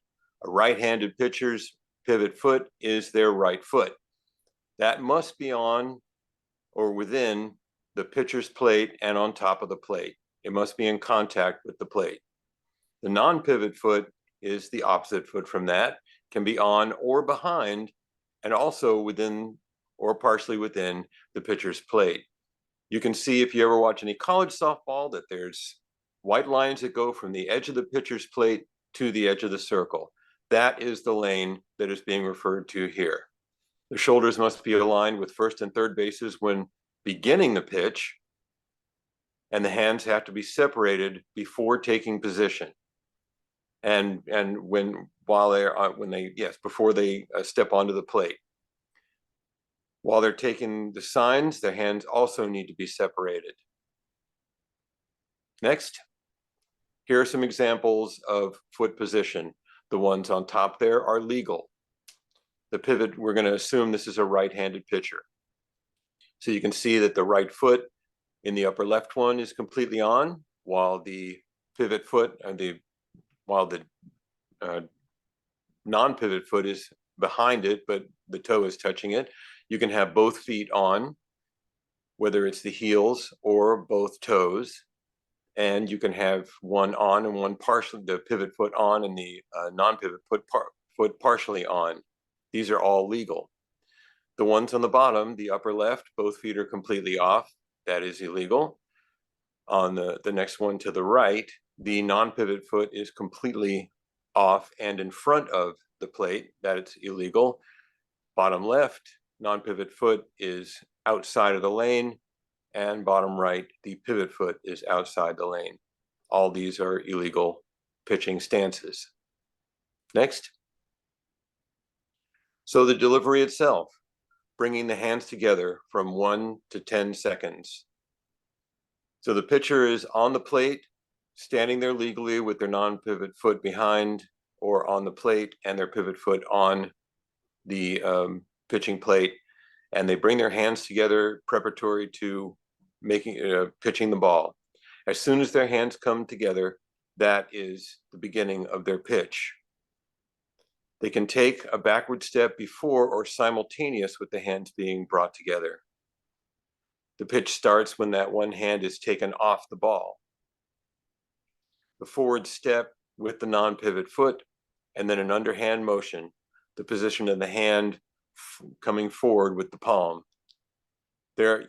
A right-handed pitcher's pivot foot is their right foot. That must be on or within the pitcher's plate and on top of the plate. It must be in contact with the plate. The non-pivot foot is the opposite foot from that, can be on or behind, and also within or partially within the pitcher's plate. You can see if you ever watch any college softball that there's white lines that go from the edge of the pitcher's plate to the edge of the circle. That is the lane that is being referred to here. The shoulders must be aligned with first and third bases when beginning the pitch, and the hands have to be separated before taking position. And before they step onto the plate. While they're taking the signs, their hands also need to be separated. Next, here are some examples of foot position. The ones on top there are legal. The pivot, we're going to assume this is a right-handed pitcher. So you can see that the right foot in the upper left one is completely on, while the pivot foot and while the non-pivot foot is behind it, but the toe is touching it. You can have both feet on, whether it's the heels or both toes. And you can have one on and one partially, the pivot foot on and the non-pivot foot partially on. These are all legal. The ones on the bottom, the upper left, both feet are completely off. That is illegal. On the next one to the right, the non-pivot foot is completely off and in front of the plate. That is illegal. Bottom left, non-pivot foot is outside of the lane. And bottom right, the pivot foot is outside the lane. All these are illegal pitching stances. Next. So the delivery itself, bringing the hands together from 1 to 10 seconds. So the pitcher is on the plate, standing there legally with their non-pivot foot behind or on the plate and their pivot foot on the pitching plate. And they bring their hands together preparatory to pitching the ball. As soon as their hands come together, that is the beginning of their pitch. They can take a backward step before or simultaneous with the hands being brought together. The pitch starts when that one hand is taken off the ball. The forward step with the non-pivot foot, and then an underhand motion, the position of the hand coming forward with the palm. There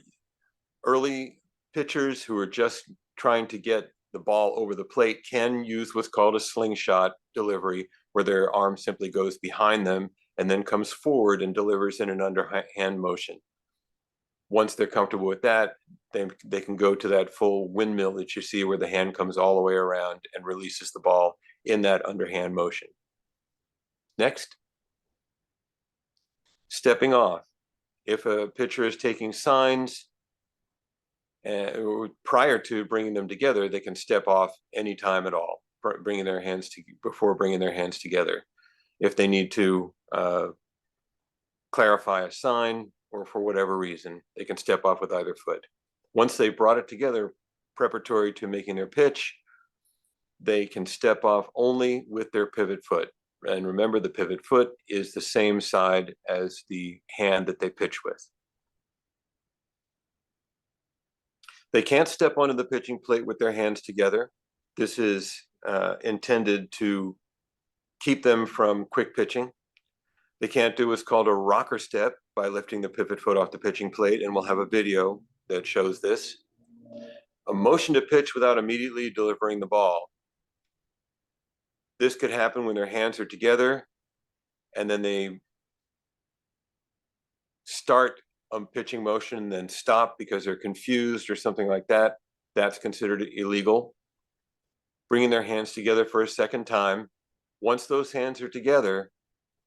early pitchers who are just trying to get the ball over the plate can use what's called a slingshot delivery, where their arm simply goes behind them and then comes forward and delivers in an underhand motion. Once they're comfortable with that, they can go to that full windmill that you see where the hand comes all the way around and releases the ball in that underhand motion. Next. Stepping off. If a pitcher is taking signs, prior to bringing them together, they can step off anytime at all, before bringing their hands together. If they need to clarify a sign or for whatever reason, they can step off with either foot. Once they've brought it together, preparatory to making their pitch, they can step off only with their pivot foot. And remember, the pivot foot is the same side as the hand that they pitch with. They can't step onto the pitching plate with their hands together. This is intended to keep them from quick pitching. They can't do what's called a rocker step by lifting the pivot foot off the pitching plate, and we'll have a video that shows this. A motion to pitch without immediately delivering the ball. This could happen when their hands are together and then they start a pitching motion and then stop because they're confused or something like that. That's considered illegal. Bringing their hands together for a second time. Once those hands are together,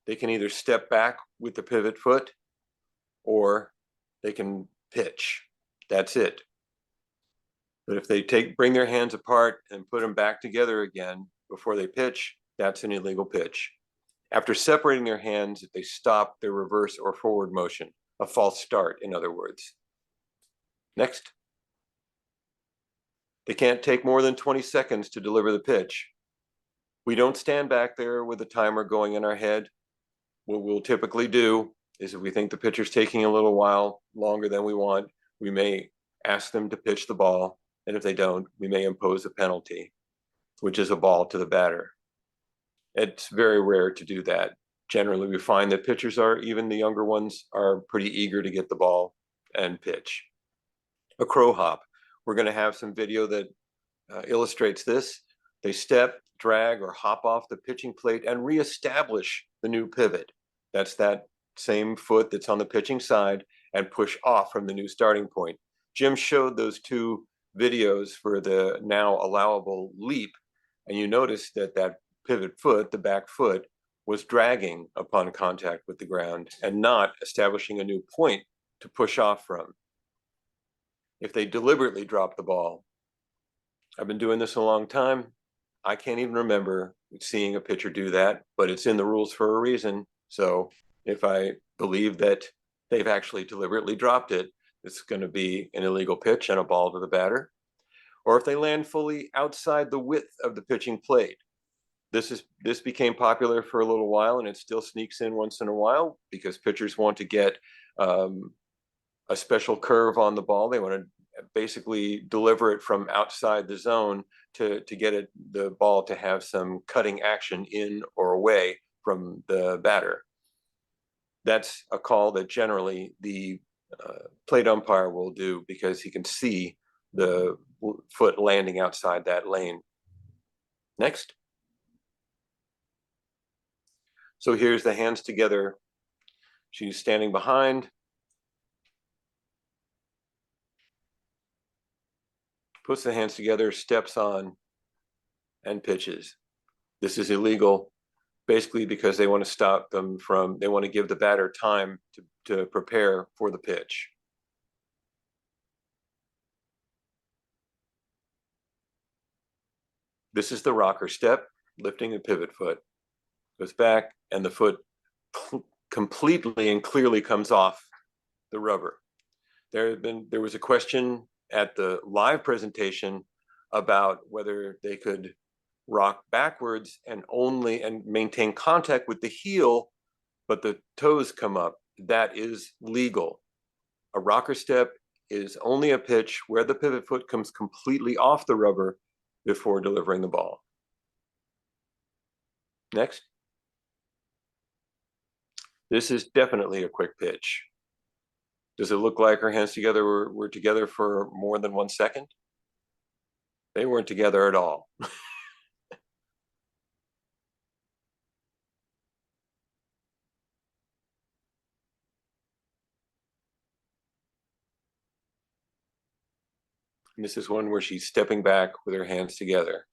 they can either step back with the pivot foot or they can pitch. That's it. But if they bring their hands apart and put them back together again before they pitch, that's an illegal pitch. After separating their hands, if they stop their reverse or forward motion, a false start, in other words. Next. They can't take more than 20 seconds to deliver the pitch. We don't stand back there with a timer going in our head. What we'll typically do is if we think the pitcher's taking a little while longer than we want, we may ask them to pitch the ball. And if they don't, we may impose a penalty, which is a ball to the batter. It's very rare to do that. Generally, we find that pitchers even the younger ones, are pretty eager to get the ball and pitch. A crow hop. We're going to have some video that illustrates this. They step, drag, or hop off the pitching plate and reestablish the new pivot. That's that same foot that's on the pitching side and push off from the new starting point. Jim showed those two videos for the now allowable leap, and you notice that that pivot foot, the back foot, was dragging upon contact with the ground and not establishing a new point to push off from. If they deliberately drop the ball, I've been doing this a long time. I can't even remember seeing a pitcher do that, but it's in the rules for a reason. So if I believe that they've actually deliberately dropped it, it's going to be an illegal pitch and a ball to the batter. Or if they land fully outside the width of the pitching plate. This became popular for a little while, and it still sneaks in once in a while because pitchers want to get a special curve on the ball. They want to basically deliver it from outside the zone to get the ball to have some cutting action in or away from the batter. That's a call that generally the plate umpire will do because he can see the foot landing outside that lane. Next. So here's the hands together. She's standing behind. Puts the hands together, steps on, and pitches. This is illegal, basically because they want to stop them from, they want to give the batter time to prepare for the pitch. This is the rocker step, lifting the pivot foot. Goes back, and the foot completely and clearly comes off the rubber. There was a question at the live presentation about whether they could rock backwards and maintain contact with the heel, but the toes come up. That is legal. A rocker step is only a pitch where the pivot foot comes completely off the rubber before delivering the ball. Next. This is definitely a quick pitch. Does it look like her hands together were together for more than 1 second? They weren't together at all. And this is one where she's stepping back with her hands together.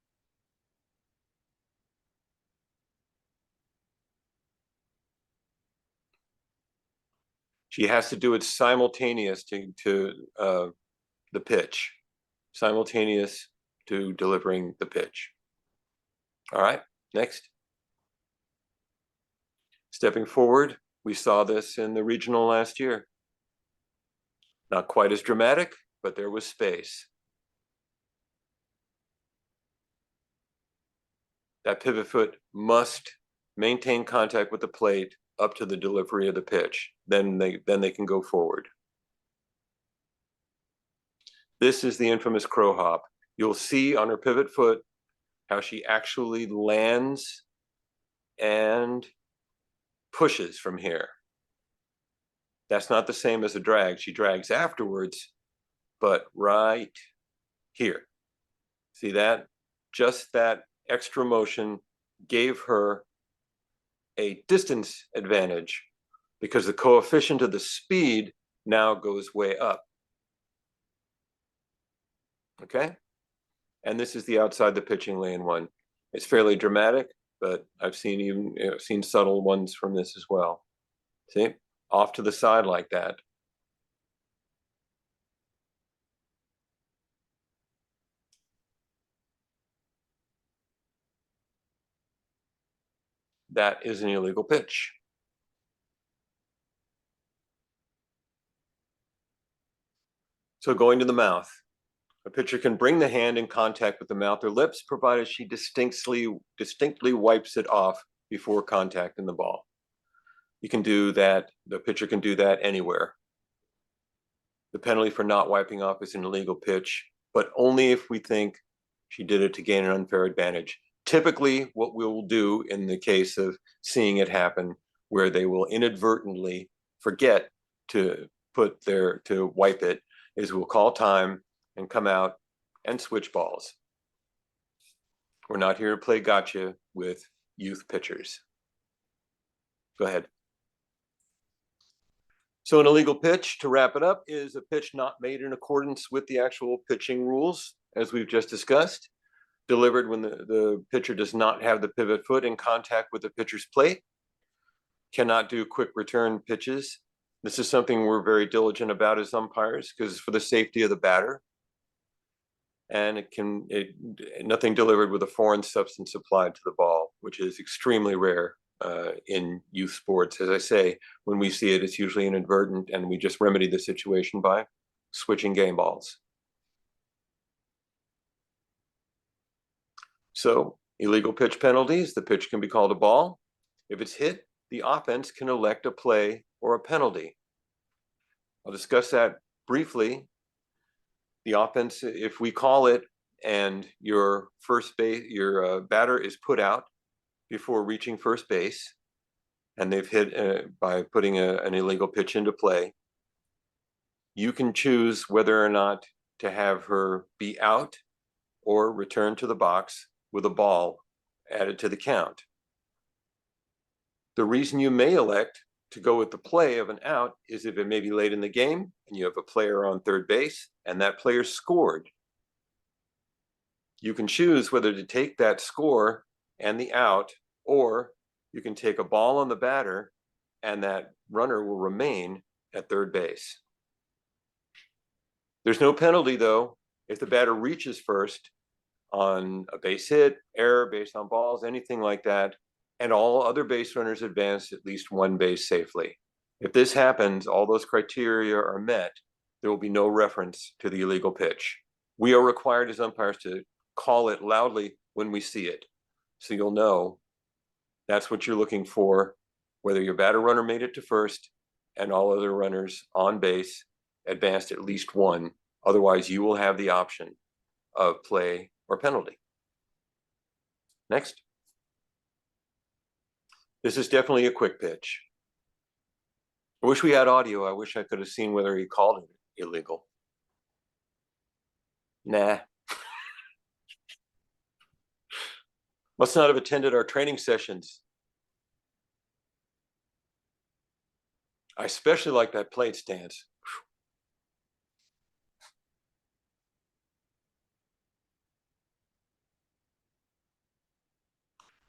She has to do it simultaneous to the pitch, simultaneous to delivering the pitch. All right, next. Stepping forward, we saw this in the regional last year. Not quite as dramatic, but there was space. That pivot foot must maintain contact with the plate up to the delivery of the pitch. Then they can go forward. This is the infamous crow hop. You'll see on her pivot foot how she actually lands and pushes from here. That's not the same as a drag. She drags afterwards, but right here. See that? Just that extra motion gave her a distance advantage because the coefficient of the speed now goes way up. Okay? And this is the outside the pitching lane one. It's fairly dramatic, but I've seen subtle ones from this as well. See? Off to the side like that. That is an illegal pitch. So going to the mouth. A pitcher can bring the hand in contact with the mouth or lips, provided she distinctly wipes it off before contacting the ball. You can do that. The pitcher can do that anywhere. The penalty for not wiping off is an illegal pitch, but only if we think she did it to gain an unfair advantage. Typically, what we'll do in the case of seeing it happen, where they will inadvertently forget to wipe it, is we'll call time and come out and switch balls. We're not here to play gotcha with youth pitchers. Go ahead. So an illegal pitch, to wrap it up, is a pitch not made in accordance with the actual pitching rules, as we've just discussed, delivered when the pitcher does not have the pivot foot in contact with the pitcher's plate, cannot do quick return pitches. This is something we're very diligent about as umpires because it's for the safety of the batter. And nothing delivered with a foreign substance applied to the ball, which is extremely rare in youth sports. As I say, when we see it, it's usually inadvertent, and we just remedy the situation by switching game balls. So, illegal pitch penalties. The pitch can be called a ball. If it's hit, the offense can elect a play or a penalty. I'll discuss that briefly. The offense, if we call it, and your batter is put out before reaching first base, and they've hit by putting an illegal pitch into play, you can choose whether or not to have her be out or return to the box with a ball added to the count. The reason you may elect to go with the play of an out is if it may be late in the game and you have a player on third base and that player scored. You can choose whether to take that score and the out, or you can take a ball on the batter and that runner will remain at third base. There's no penalty though if the batter reaches first on a base hit, error based on balls, anything like that, and all other base runners advance at least one base safely. If this happens, all those criteria are met, there will be no reference to the illegal pitch. We are required as umpires to call it loudly when we see it. So you'll know that's what you're looking for, whether your batter runner made it to first and all other runners on base advanced at least one. Otherwise, you will have the option of play or penalty. Next. This is definitely a quick pitch. I wish we had audio. I wish I could have seen whether he called it illegal. Nah. Must not have attended our training sessions. I especially like that plate stance.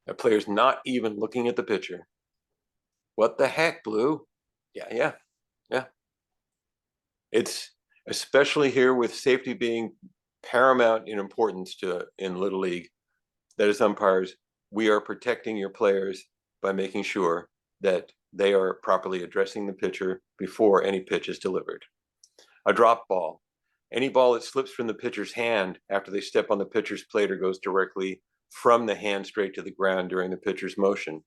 That player's not even looking at the pitcher. What the heck, Blue? Yeah. It's especially here with safety being paramount in importance in Little League, that as umpires, we are protecting your players by making sure that they are properly addressing the pitcher before any pitch is delivered. A drop ball. Any ball that slips from the pitcher's hand after they step on the pitcher's plate or goes directly from the hand straight to the ground during the pitcher's motion.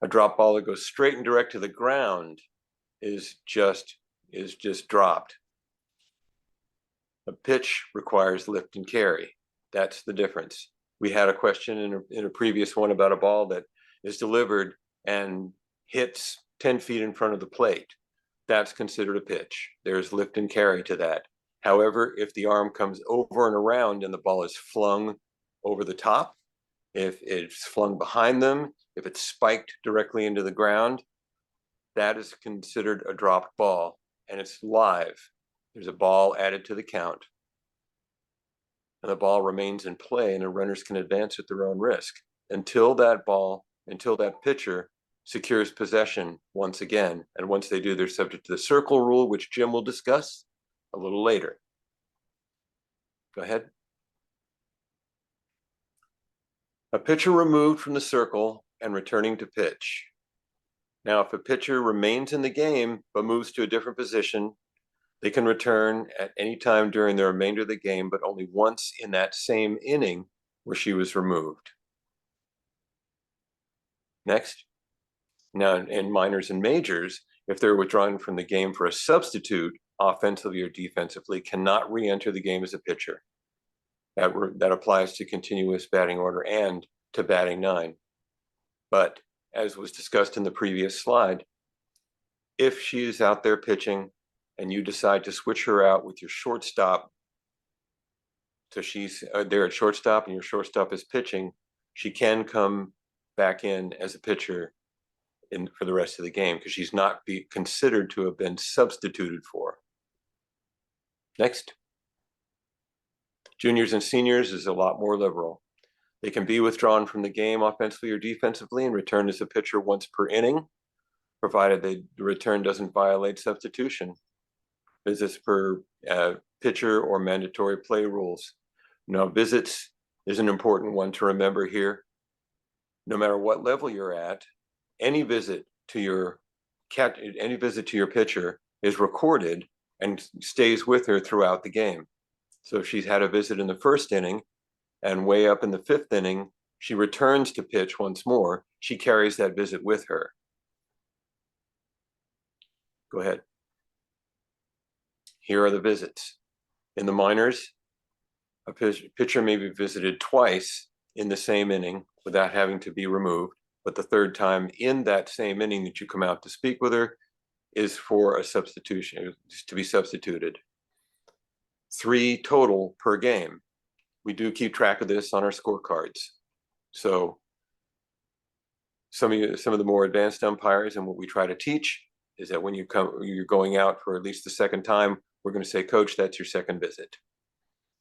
A drop ball that goes straight and direct to the ground is just dropped. A pitch requires lift and carry. That's the difference. We had a question in a previous one about a ball that is delivered and hits 10 feet in front of the plate. That's considered a pitch. There's lift and carry to that. However, if the arm comes over and around and the ball is flung over the top, if it's flung behind them, if it's spiked directly into the ground, that is considered a dropped ball, and it's live. There's a ball added to the count, and the ball remains in play, and the runners can advance at their own risk until that pitcher secures possession once again. And once they do, they're subject to the circle rule, which Jim will discuss a little later. Go ahead. A pitcher removed from the circle and returning to pitch. Now, if a pitcher remains in the game but moves to a different position, they can return at any time during the remainder of the game, but only once in that same inning where she was removed. Next. Now, in minors and majors, if they're withdrawn from the game for a substitute, offensively or defensively, cannot re-enter the game as a pitcher. That applies to continuous batting order and to batting nine. But as was discussed in the previous slide, if she is out there pitching and you decide to switch her out with your shortstop, so she's there at shortstop and your shortstop is pitching, she can come back in as a pitcher for the rest of the game because she's not considered to have been substituted for. Next. Juniors and seniors is a lot more liberal. They can be withdrawn from the game offensively or defensively and return as a pitcher once per inning, provided the return doesn't violate substitution. Visits per pitcher or mandatory play rules. Now, visits is an important one to remember here. No matter what level you're at, any visit to your pitcher is recorded and stays with her throughout the game. So if she's had a visit in the first inning and way up in the fifth inning, she returns to pitch once more, she carries that visit with her. Go ahead. Here are the visits. In the minors, a pitcher may be visited twice in the same inning without having to be removed, but the third time in that same inning that you come out to speak with her is for a substitution, to be substituted. 3 total per game. We do keep track of this on our scorecards. So some of the more advanced umpires, and what we try to teach is that when you're going out for at least the second time, we're going to say, Coach, that's your second visit.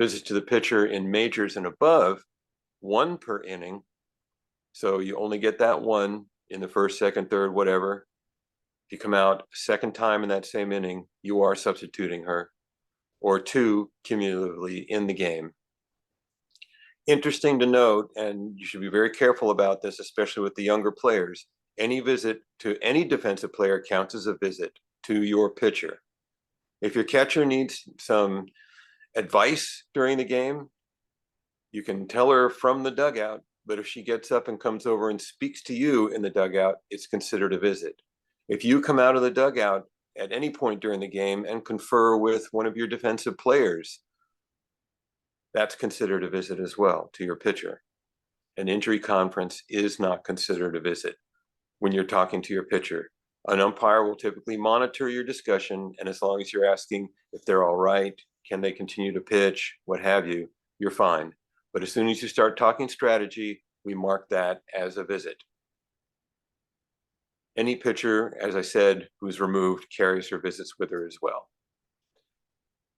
Visits to the pitcher in majors and above, 1 per inning. So you only get that 1 in the first, second, third, whatever. If you come out a second time in that same inning, you are substituting her, or 2 cumulatively in the game. Interesting to note, and you should be very careful about this, especially with the younger players, any visit to any defensive player counts as a visit to your pitcher. If your catcher needs some advice during the game, you can tell her from the dugout, but if she gets up and comes over and speaks to you in the dugout, it's considered a visit. If you come out of the dugout at any point during the game and confer with one of your defensive players, that's considered a visit as well to your pitcher. An injury conference is not considered a visit when you're talking to your pitcher. An umpire will typically monitor your discussion, and as long as you're asking if they're all right, can they continue to pitch, what have you, you're fine. But as soon as you start talking strategy, we mark that as a visit. Any pitcher, as I said, who's removed carries her visits with her as well.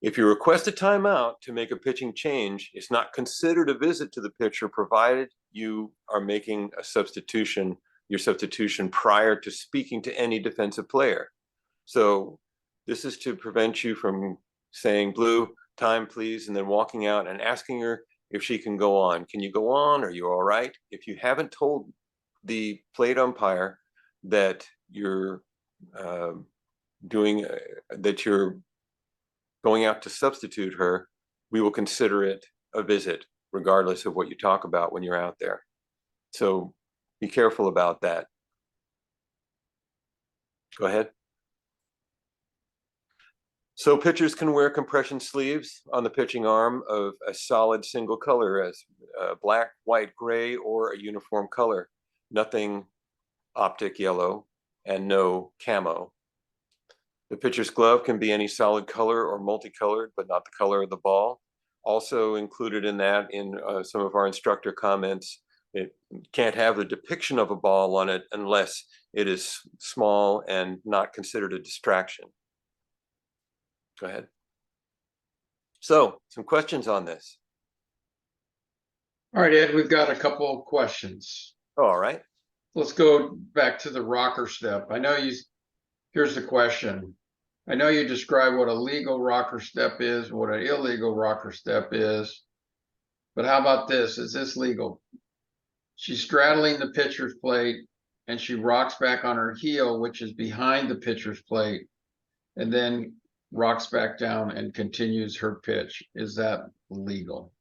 If you request a timeout to make a pitching change, it's not considered a visit to the pitcher, provided you are making a substitution, your substitution prior to speaking to any defensive player. So this is to prevent you from saying, Blue, time please, and then walking out and asking her if she can go on. Can you go on? Are you all right? If you haven't told the plate umpire that you're going out to substitute her, we will consider it a visit, regardless of what you talk about when you're out there. So be careful about that. Go ahead. So pitchers can wear compression sleeves on the pitching arm of a solid single color, as black, white, gray, or a uniform color. Nothing optic yellow and no camo. The pitcher's glove can be any solid color or multicolored, but not the color of the ball. Also included in that, in some of our instructor comments, it can't have the depiction of a ball on it unless it is small and not considered a distraction. Go ahead. So, some questions on this. All right, Ed, we've got a couple of questions. All right. Let's go back to the rocker step. Here's the question. I know you described what a legal rocker step is, what an illegal rocker step is, but how about this? Is this legal? She's straddling the pitcher's plate and she rocks back on her heel, which is behind the pitcher's plate, and then rocks back down and continues her pitch. Is that legal?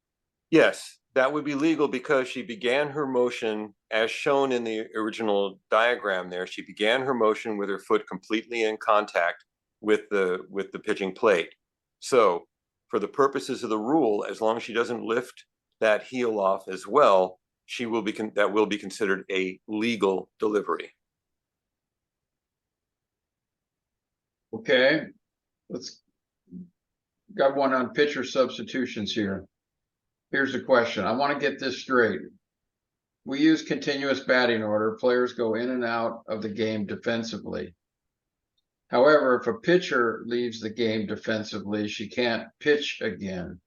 Yes, that would be legal because she began her motion as shown in the original diagram there. She began her motion with her foot completely in contact with the pitching plate. So for the purposes of the rule, as long as she doesn't lift that heel off as well, that will be considered a legal delivery. Okay, got one on pitcher substitutions here. Here's the question. I want to get this straight. We use continuous batting order. Players go in and out of the game defensively. However, if a pitcher leaves the game defensively, she can't pitch again.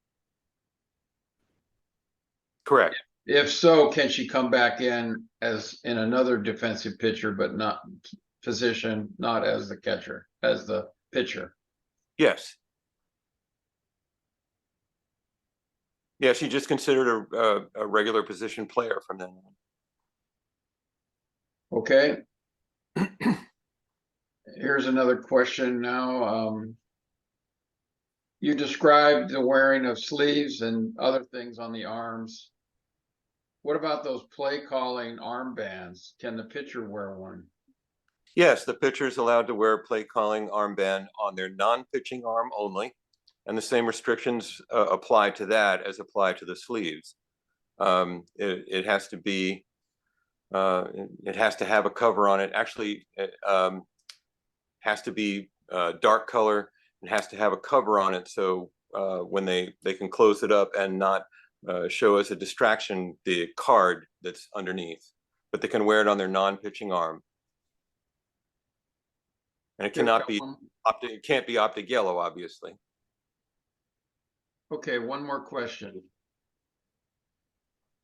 Correct. If so, can she come back in as in another defensive pitcher, but not position, not as the catcher, as the pitcher? Yes. Yeah, she just considered a regular position player from then on. Okay. Here's another question now. You described the wearing of sleeves and other things on the arms. What about those play calling armbands? Can the pitcher wear one? Yes, the pitcher is allowed to wear a play calling armband on their non-pitching arm only. and the same restrictions apply to that as apply to the sleeves. It has to be, it has to have a cover on it. Actually, it has to be dark color. It has to have a cover on it, so when they can close it up and not show as a distraction the card that's underneath, but they can wear it on their non-pitching arm. And it cannot be optic, it can't be optic yellow, obviously. Okay, one more question.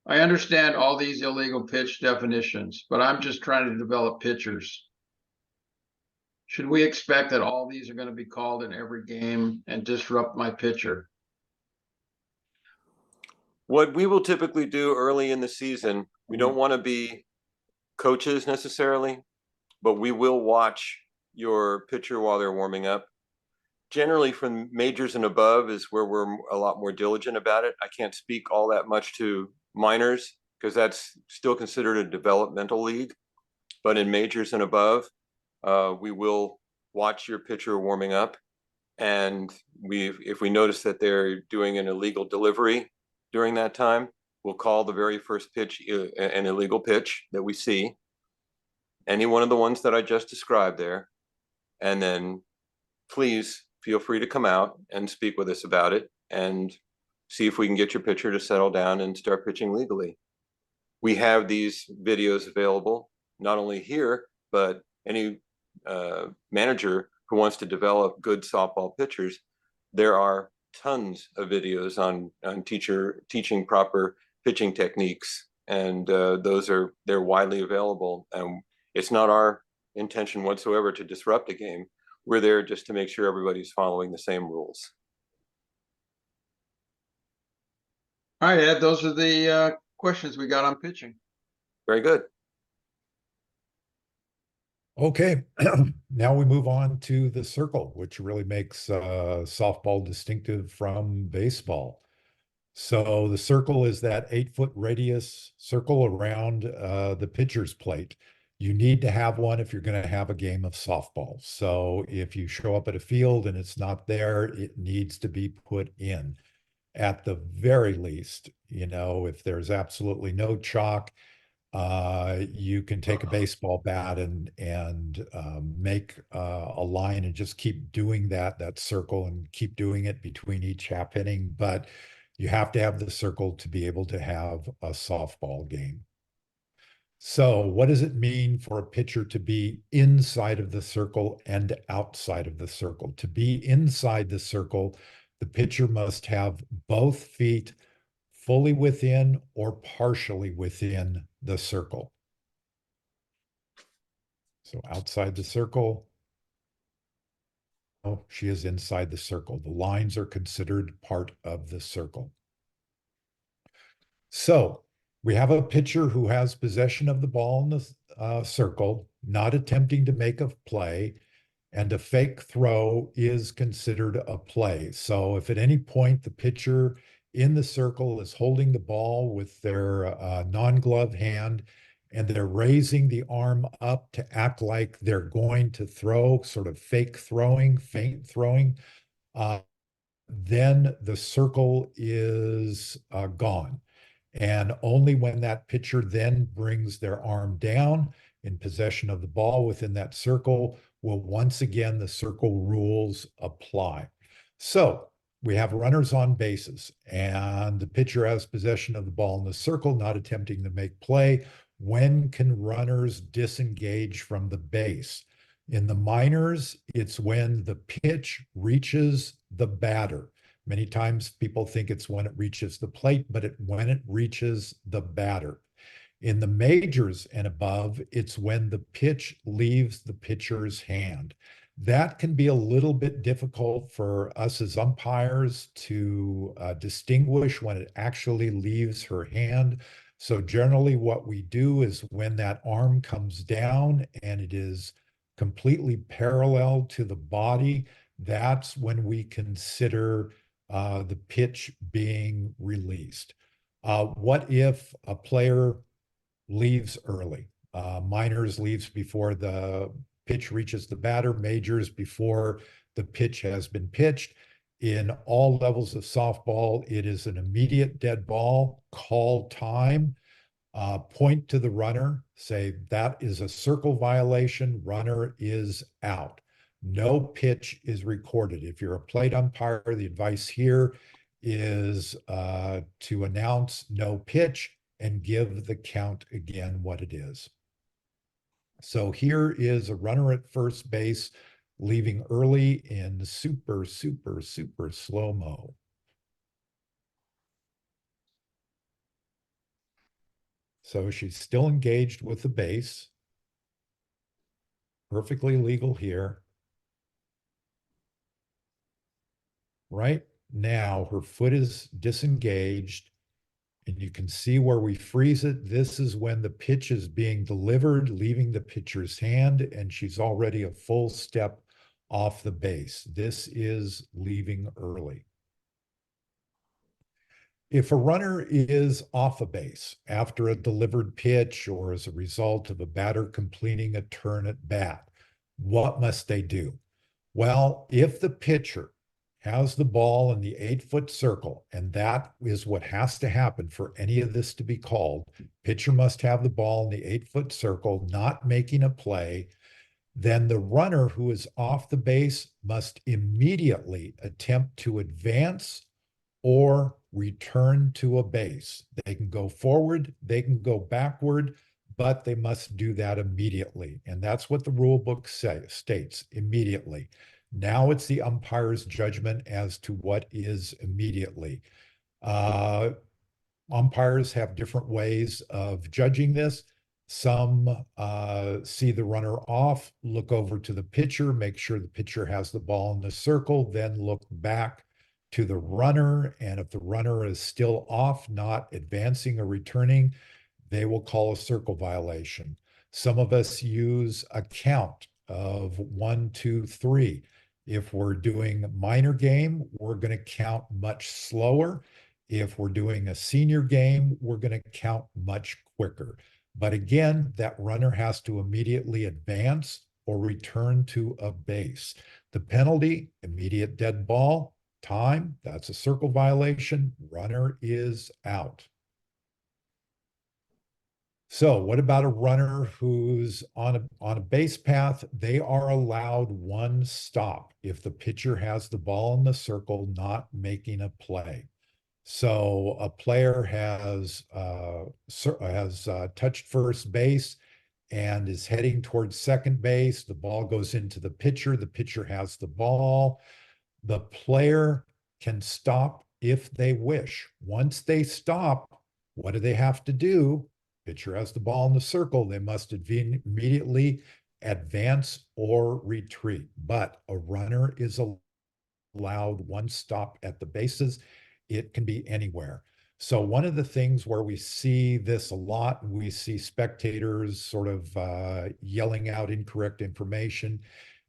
I understand all these illegal pitch definitions, but I'm just trying to develop pitchers. Should we expect that all these are going to be called in every game and disrupt my pitcher? What we will typically do early in the season, we don't want to be coaches necessarily, but we will watch your pitcher while they're warming up. Generally from majors and above is where we're a lot more diligent about it. I can't speak all that much to minors because that's still considered a developmental league. But in majors and above, we will watch your pitcher warming up. And if we notice that they're doing an illegal delivery during that time, we'll call the very first pitch an illegal pitch that we see. Any one of the ones that I just described there. And then please feel free to come out and speak with us about it and see if we can get your pitcher to settle down and start pitching legally. We have these videos available, not only here, but any manager who wants to develop good softball pitchers. There are tons of videos on teaching proper pitching techniques, and they're widely available. And it's not our intention whatsoever to disrupt a game. We're there just to make sure everybody's following the same rules. All right, Ed, those are the questions we got on pitching. Very good. Okay, now we move on to the circle, which really makes softball distinctive from baseball. So the circle is that 8-foot radius circle around the pitcher's plate. You need to have one if you're going to have a game of softball. So if you show up at a field and it's not there, it needs to be put in. At the very least, you know, if there's absolutely no chalk, you can take a baseball bat and make a line and just keep doing that circle and keep doing it between each half inning. But you have to have the circle to be able to have a softball game. So what does it mean for a pitcher to be inside of the circle and outside of the circle? To be inside the circle, the pitcher must have both feet fully within or partially within the circle. So outside the circle, oh, she is inside the circle. The lines are considered part of the circle. So we have a pitcher who has possession of the ball in the circle, not attempting to make a play, and a fake throw is considered a play. So if at any point the pitcher in the circle is holding the ball with their non-glove hand and they're raising the arm up to act like they're going to throw, sort of fake throwing, feint throwing, then the circle is gone. And only when that pitcher then brings their arm down in possession of the ball within that circle will once again the circle rules apply. So we have runners on bases and the pitcher has possession of the ball in the circle, not attempting to make play. When can runners disengage from the base? In the minors, it's when the pitch reaches the batter. Many times people think it's when it reaches the plate, but when it reaches the batter. In the majors and above, it's when the pitch leaves the pitcher's hand. That can be a little bit difficult for us as umpires to distinguish when it actually leaves her hand. So generally what we do is when that arm comes down and it is completely parallel to the body, that's when we consider the pitch being released. What if a player leaves early? Minors leaves before the pitch reaches the batter, majors before the pitch has been pitched. In all levels of softball, it is an immediate dead ball, call time, point to the runner, say that is a circle violation, runner is out. No pitch is recorded. If you're a plate umpire, the advice here is to announce no pitch and give the count again what it is. So here is a runner at first base leaving early in super, super, super slow-mo. So she's still engaged with the base. Perfectly legal here. Right now, her foot is disengaged, and you can see where we freeze it. This is when the pitch is being delivered, leaving the pitcher's hand, and she's already a full step off the base. This is leaving early. If a runner is off a base after a delivered pitch or as a result of a batter completing a turn at bat, what must they do? Well, if the pitcher has the ball in the 8-foot circle, and that is what has to happen for any of this to be called, pitcher must have the ball in the 8-foot circle, not making a play, then the runner who is off the base must immediately attempt to advance or return to a base. They can go forward, they can go backward, but they must do that immediately. And that's what the rule book states, immediately. Now it's the umpire's judgment as to what is immediately. Umpires have different ways of judging this. Some see the runner off, look over to the pitcher, make sure the pitcher has the ball in the circle, then look back to the runner. And if the runner is still off, not advancing or returning, they will call a circle violation. Some of us use a count of 1, 2, 3. If we're doing minor game, we're going to count much slower. If we're doing a senior game, we're going to count much quicker. But again, that runner has to immediately advance or return to a base. The penalty, immediate dead ball, time, that's a circle violation, runner is out. So what about a runner who's on a base path? They are allowed one stop if the pitcher has the ball in the circle, not making a play. So a player has touched first base and is heading towards second base. The ball goes into the pitcher. The pitcher has the ball. The player can stop if they wish. Once they stop, what do they have to do? Pitcher has the ball in the circle. They must immediately advance or retreat. But a runner is allowed one stop at the bases. It can be anywhere. So one of the things where we see this a lot, we see spectators sort of yelling out incorrect information,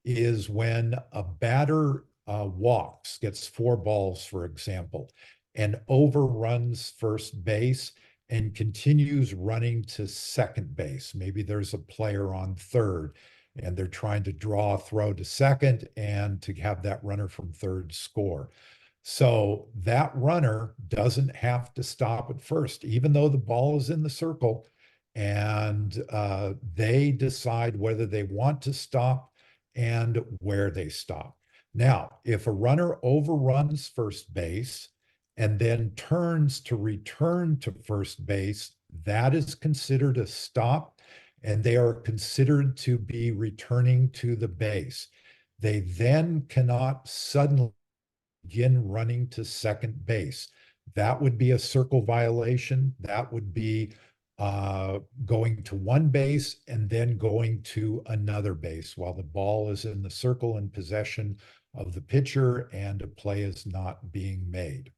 is when a batter walks, gets 4 balls, for example, and overruns first base and continues running to second base. Maybe there's a player on third and they're trying to draw a throw to second and to have that runner from third score. So that runner doesn't have to stop at first, even though the ball is in the circle, and they decide whether they want to stop and where they stop. Now, if a runner overruns first base and then turns to return to first base, that is considered a stop, and they are considered to be returning to the base. They then cannot suddenly begin running to second base. That would be a circle violation. That would be going to one base and then going to another base while the ball is in the circle in possession of the pitcher and a play is not being made.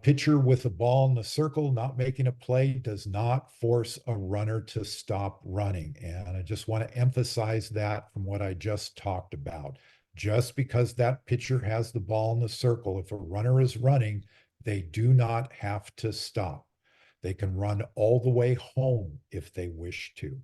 Pitcher with a ball in the circle, not making a play, does not force a runner to stop running. And I just want to emphasize that from what I just talked about. Just because that pitcher has the ball in the circle, if a runner is running, they do not have to stop. They can run all the way home if they wish to.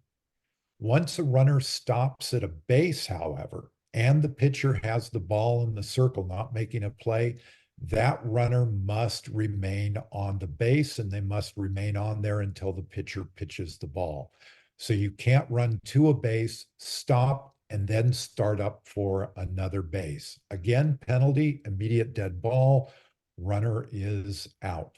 Once a runner stops at a base, however, and the pitcher has the ball in the circle, not making a play, that runner must remain on the base, and they must remain on there until the pitcher pitches the ball. So you can't run to a base, stop, and then start up for another base. Again, penalty, immediate dead ball, runner is out.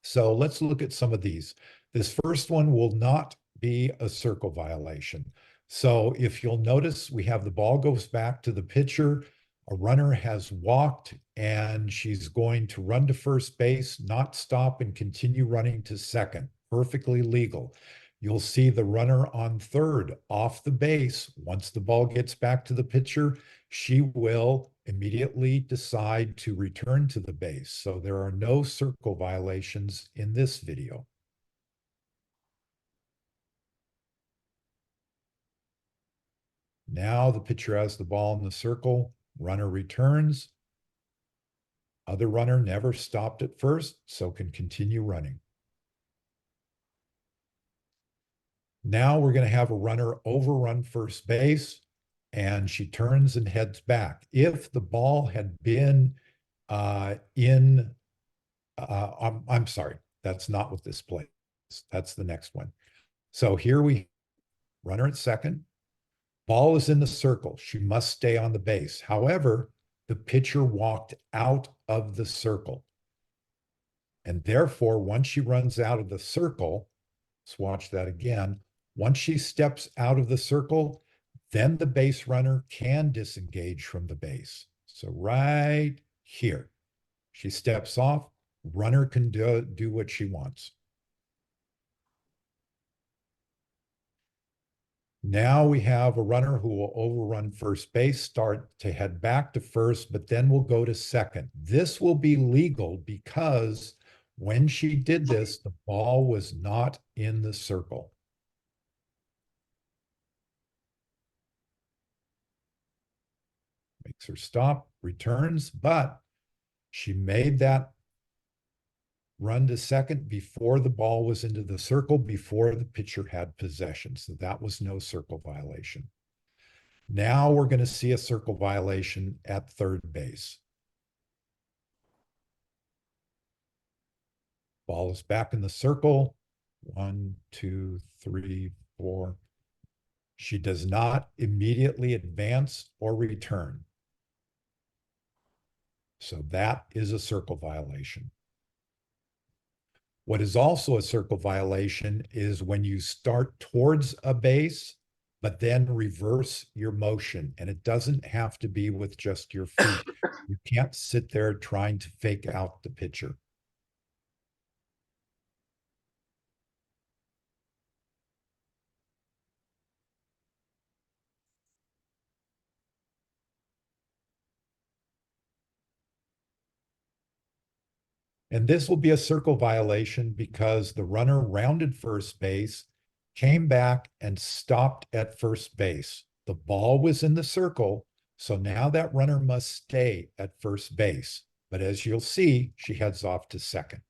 So let's look at some of these. This first one will not be a circle violation. So if you'll notice, we have the ball goes back to the pitcher. A runner has walked and she's going to run to first base, not stop and continue running to second. Perfectly legal. You'll see the runner on third off the base. Once the ball gets back to the pitcher, she will immediately decide to return to the base. So there are no circle violations in this video. Now the pitcher has the ball in the circle, runner returns. Other runner never stopped at first, so can continue running. Now we're going to have a runner overrun first base, and she turns and heads back. If the ball had been I'm sorry, that's not what this play is. That's the next one. So here we runner at second. Ball is in the circle. She must stay on the base. However, the pitcher walked out of the circle. And therefore, once she runs out of the circle, let's watch that again. Once she steps out of the circle, then the base runner can disengage from the base. So right here, she steps off, runner can do what she wants. Now we have a runner who will overrun first base, start to head back to first, but then will go to second. This will be legal because when she did this, the ball was not in the circle. Makes her stop, returns, but she made that run to second before the ball was into the circle, before the pitcher had possession. So that was no circle violation. Now we're going to see a circle violation at third base. Ball is back in the circle. 1, 2, 3, 4. She does not immediately advance or return. So that is a circle violation. What is also a circle violation is when you start towards a base, but then reverse your motion. And it doesn't have to be with just your feet. You can't sit there trying to fake out the pitcher. And this will be a circle violation because the runner rounded first base, came back and stopped at first base. The ball was in the circle, so now that runner must stay at first base. But as you'll see, she heads off to second.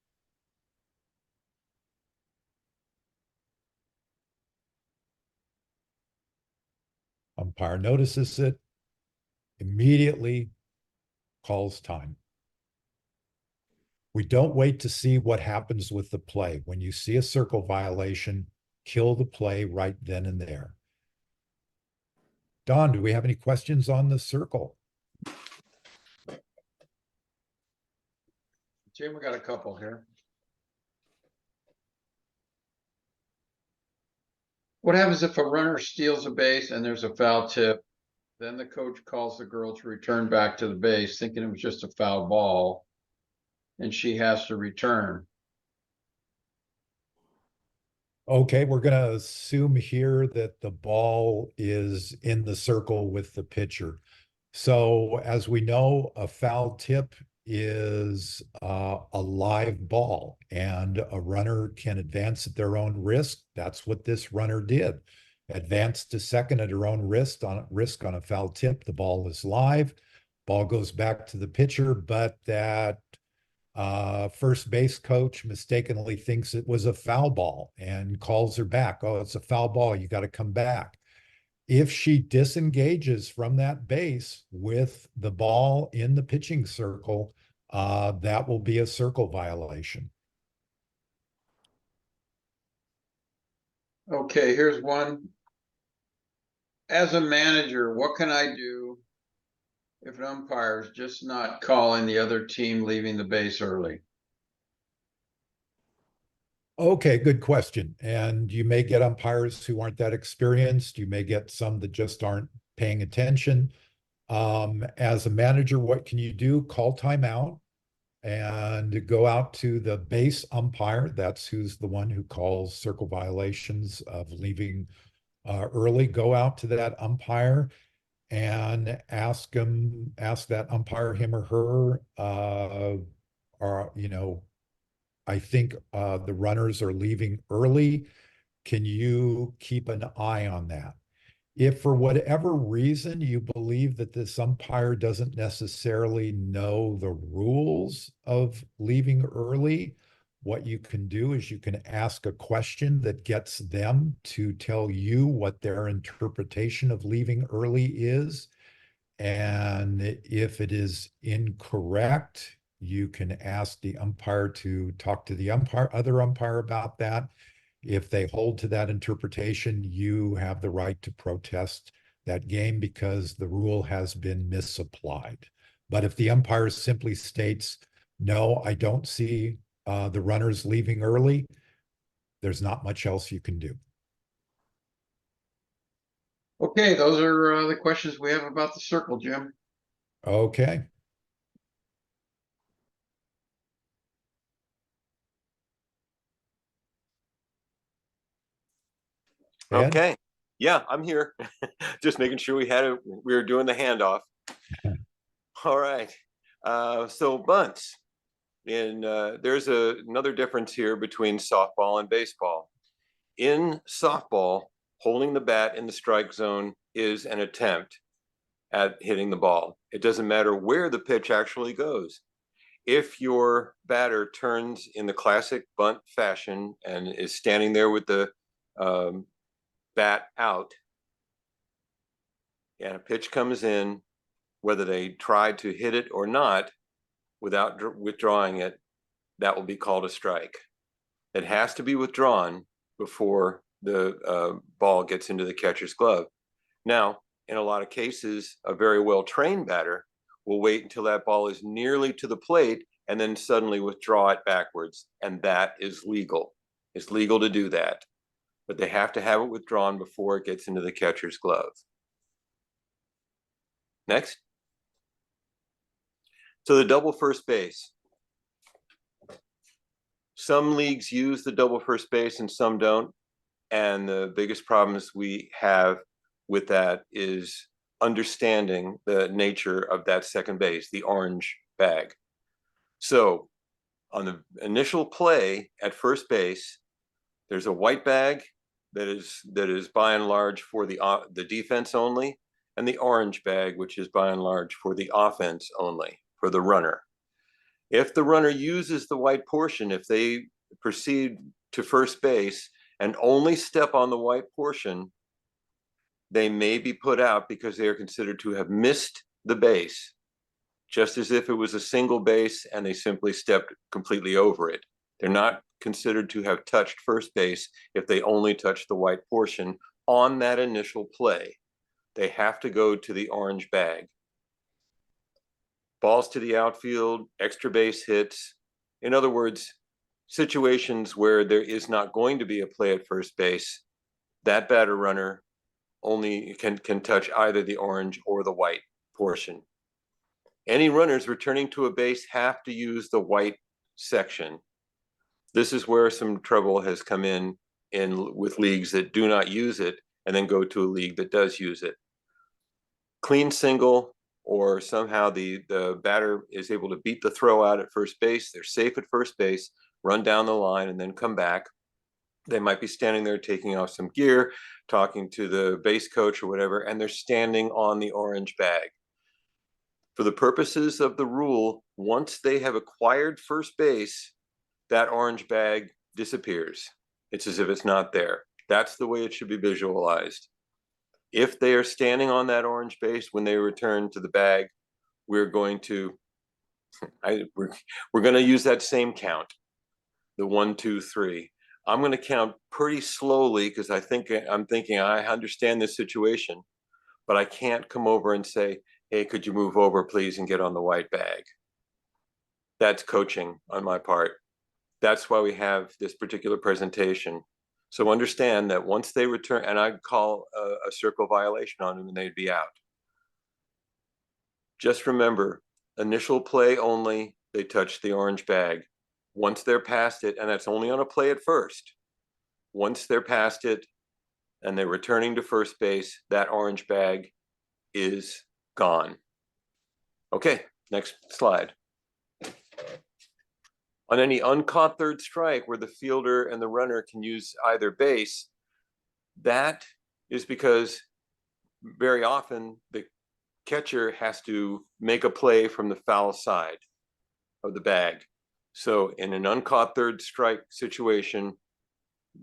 Umpire notices it, immediately calls time. We don't wait to see what happens with the play. When you see a circle violation, kill the play right then and there. Don, do we have any questions on the circle? Jim, we got a couple here. What happens if a runner steals a base and there's a foul tip? Then the coach calls the girl to return back to the base, thinking it was just a foul ball, and she has to return. Okay, we're going to assume here that the ball is in the circle with the pitcher. So as we know, a foul tip is a live ball, and a runner can advance at their own risk. That's what this runner did. Advanced to second at her own risk on a foul tip. The ball is live. Ball goes back to the pitcher, but that first base coach mistakenly thinks it was a foul ball and calls her back. Oh, it's a foul ball. You got to come back. If she disengages from that base with the ball in the pitching circle, that will be a circle violation. Okay, here's one. As a manager, what can I do if an umpire is just not calling the other team leaving the base early? Okay, good question. And you may get umpires who aren't that experienced. You may get some that just aren't paying attention. As a manager, what can you do? Call timeout and go out to the base umpire. That's who's the one who calls circle violations of leaving early. Go out to that umpire and ask that umpire, him or her, or, I think the runners are leaving early. Can you keep an eye on that? If for whatever reason you believe that this umpire doesn't necessarily know the rules of leaving early, what you can do is you can ask a question that gets them to tell you what their interpretation of leaving early is. And if it is incorrect, you can ask the umpire to talk to the other umpire about that. If they hold to that interpretation, you have the right to protest that game because the rule has been misapplied. But if the umpire simply states, no, I don't see the runners leaving early, there's not much else you can do. Okay, those are the questions we have about the circle, Jim. Okay. Ed? Okay. Yeah, I'm here. Just making sure we were doing the handoff. All right. So bunts. There's another difference here between softball and baseball. In softball, holding the bat in the strike zone is an attempt at hitting the ball. It doesn't matter where the pitch actually goes. If your batter turns in the classic bunt fashion and is standing there with the bat out, and a pitch comes in, whether they try to hit it or not, without withdrawing it, that will be called a strike. It has to be withdrawn before the ball gets into the catcher's glove. Now, in a lot of cases, a very well-trained batter will wait until that ball is nearly to the plate and then suddenly withdraw it backwards, and that is legal. It's legal to do that, but they have to have it withdrawn before it gets into the catcher's glove. Next. So the double first base. Some leagues use the double first base and some don't. And the biggest problems we have with that is understanding the nature of that second base, the orange bag. So on the initial play at first base, there's a white bag that is by and large for the defense only, and the orange bag, which is by and large for the offense only, for the runner. If the runner uses the white portion, if they proceed to first base and only step on the white portion, they may be put out because they are considered to have missed the base, just as if it was a single base and they simply stepped completely over it. They're not considered to have touched first base if they only touch the white portion on that initial play. They have to go to the orange bag. Balls to the outfield, extra base hits. In other words, situations where there is not going to be a play at first base, that batter runner only can touch either the orange or the white portion. Any runners returning to a base have to use the white section. This is where some trouble has come in with leagues that do not use it and then go to a league that does use it. Clean single, or somehow the batter is able to beat the throw out at first base. They're safe at first base, run down the line and then come back. They might be standing there taking off some gear, talking to the base coach or whatever, and they're standing on the orange bag. For the purposes of the rule, once they have acquired first base, that orange bag disappears. It's as if it's not there. That's the way it should be visualized. If they are standing on that orange base when they return to the bag, we're going to we're going to use that same count, the 1, 2, 3. I'm going to count pretty slowly because I'm thinking I understand this situation, but I can't come over and say, hey, could you move over, please, and get on the white bag. That's coaching on my part. That's why we have this particular presentation. So understand that once they return, and I'd call a circle violation on them and they'd be out. Just remember, initial play only, they touch the orange bag. Once they're past it, and that's only on a play at first. Once they're past it and they're returning to first base, that orange bag is gone. Okay, next slide. On any uncaught third strike where the fielder and the runner can use either base, that is because very often the catcher has to make a play from the foul side of the bag. So in an uncaught third strike situation,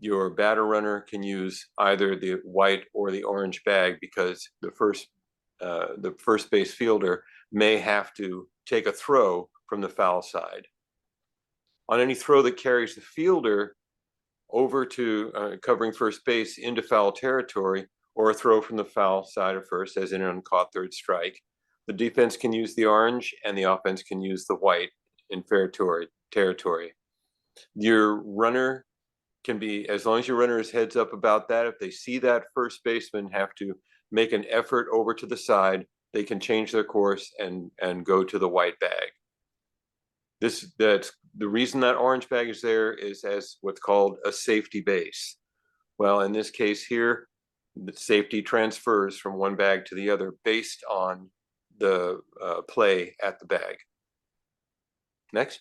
your batter runner can use either the white or the orange bag because the first base fielder may have to take a throw from the foul side. On any throw that carries the fielder over to covering first base into foul territory, or a throw from the foul side of first, as in an uncaught third strike, the defense can use the orange and the offense can use the white in fair territory. Your runner can be, as long as your runner is heads up about that, if they see that first baseman have to make an effort over to the side, they can change their course and go to the white bag. That's the reason that orange bag is there is as what's called a safety base. Well, in this case here, the safety transfers from one bag to the other based on the play at the bag. Next.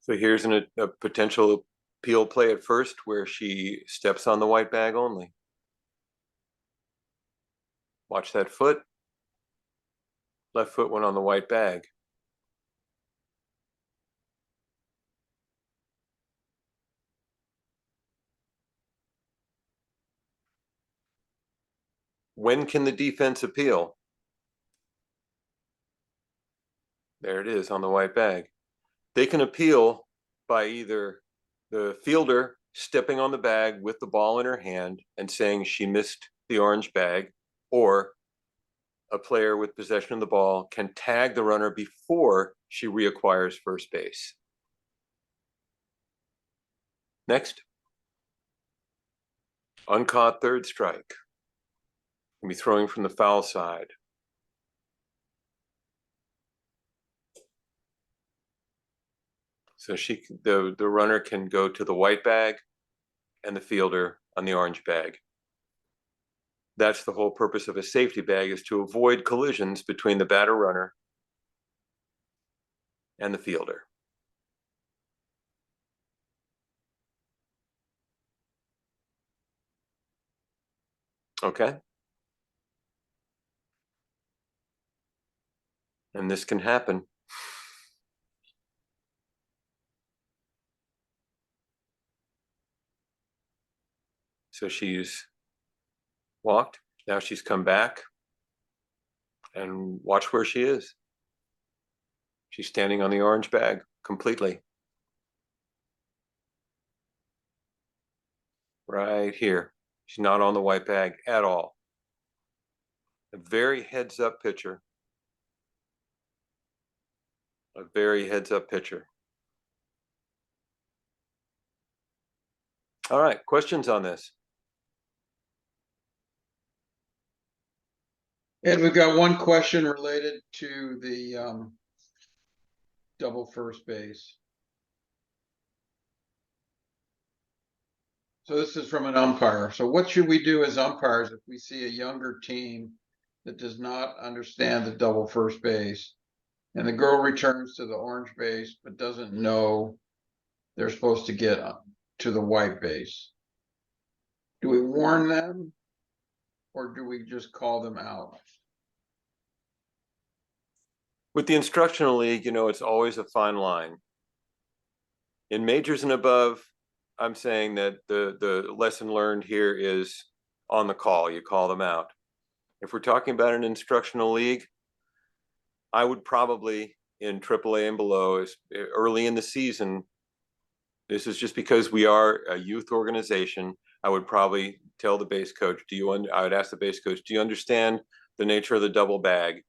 So here's a potential appeal play at first where she steps on the white bag only. Watch that foot. Left foot went on the white bag. When can the defense appeal? There it is on the white bag. They can appeal by either the fielder stepping on the bag with the ball in her hand and saying she missed the orange bag, or a player with possession of the ball can tag the runner before she reacquires first base. Next. Uncaught third strike. Can be throwing from the foul side. So the runner can go to the white bag and the fielder on the orange bag. That's the whole purpose of a safety bag, is to avoid collisions between the batter runner and the fielder. Okay. And this can happen. So she's walked. Now she's come back. And watch where she is. She's standing on the orange bag completely. Right here. She's not on the white bag at all. A very heads-up pitcher. A very heads-up pitcher. All right, questions on this? Ed, we've got one question related to the double first base. So this is from an umpire. So what should we do as umpires if we see a younger team that does not understand the double first base, and the girl returns to the orange base but doesn't know they're supposed to get to the white base? Do we warn them, or do we just call them out? With the instructional league, it's always a fine line. In majors and above, I'm saying that the lesson learned here is on the call. You call them out. If we're talking about an instructional league, I would probably in AAA and below, early in the season, this is just because we are a youth organization, I would probably tell the base coach, I would ask the base coach, do you understand the nature of the double bag?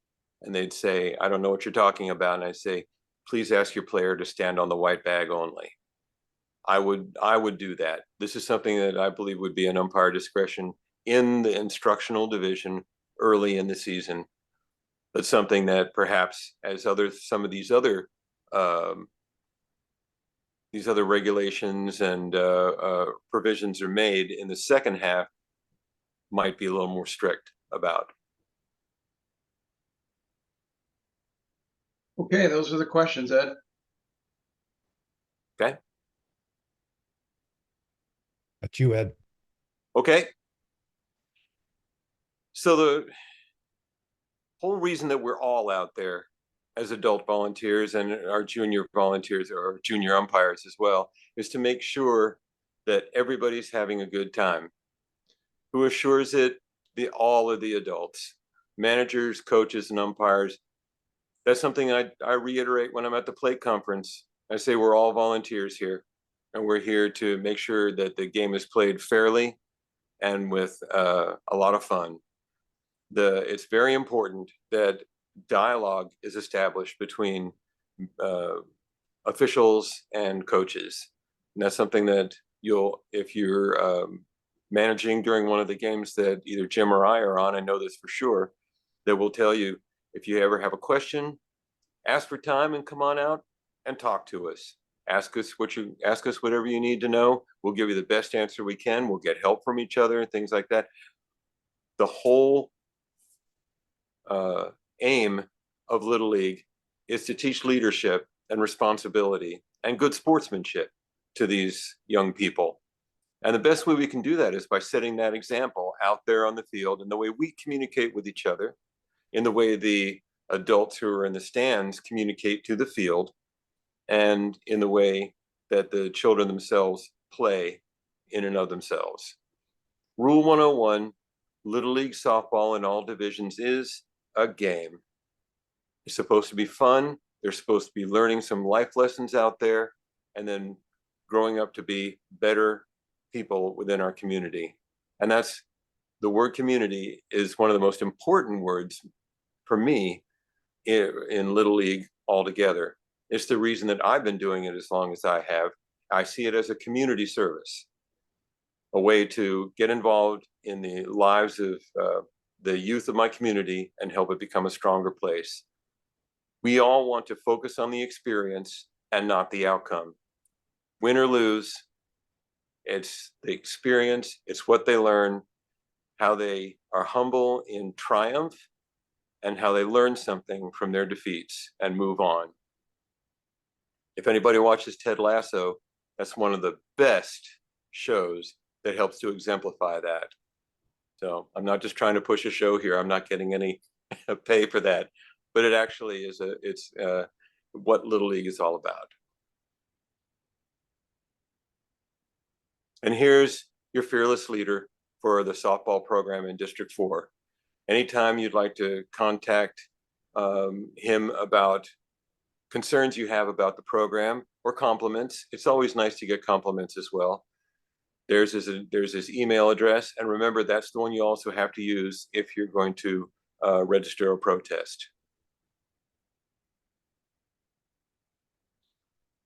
And they'd say, I don't know what you're talking about. And I'd say, please ask your player to stand on the white bag only. I would do that. This is something that I believe would be an umpire discretion in the instructional division early in the season. That's something that perhaps as some of these other regulations and provisions are made in the second half, might be a little more strict about. Okay, those are the questions, Ed. Okay. That's you, Ed. Okay. So the whole reason that we're all out there as adult volunteers and our junior volunteers or junior umpires as well is to make sure that everybody's having a good time. Who assures it? All of the adults, managers, coaches, and umpires. That's something I reiterate when I'm at the plate conference. I say we're all volunteers here, and we're here to make sure that the game is played fairly and with a lot of fun. It's very important that dialogue is established between officials and coaches. And that's something that if you're managing during one of the games that either Jim or I are on, I know this for sure, that will tell you, if you ever have a question, ask for time and come on out and talk to us. Ask us whatever you need to know. We'll give you the best answer we can. We'll get help from each other and things like that. The whole aim of Little League is to teach leadership and responsibility and good sportsmanship to these young people. And the best way we can do that is by setting that example out there on the field, in the way we communicate with each other, in the way the adults who are in the stands communicate to the field, and in the way that the children themselves play in and of themselves. Rule 101, Little League softball in all divisions is a game. It's supposed to be fun. They're supposed to be learning some life lessons out there, and then growing up to be better people within our community. And that's the word community is one of the most important words for me in Little League altogether. It's the reason that I've been doing it as long as I have. I see it as a community service, a way to get involved in the lives of the youth of my community and help it become a stronger place. We all want to focus on the experience and not the outcome. Win or lose, it's the experience, it's what they learn, how they are humble in triumph, and how they learn something from their defeats and move on. If anybody watches Ted Lasso, that's one of the best shows that helps to exemplify that. So I'm not just trying to push a show here. I'm not getting any pay for that, but it actually is it's what Little League is all about. And here's your fearless leader for the softball program in District 4. Anytime you'd like to contact him about concerns you have about the program or compliments, it's always nice to get compliments as well. There's his email address, and remember, that's the one you also have to use if you're going to register a protest.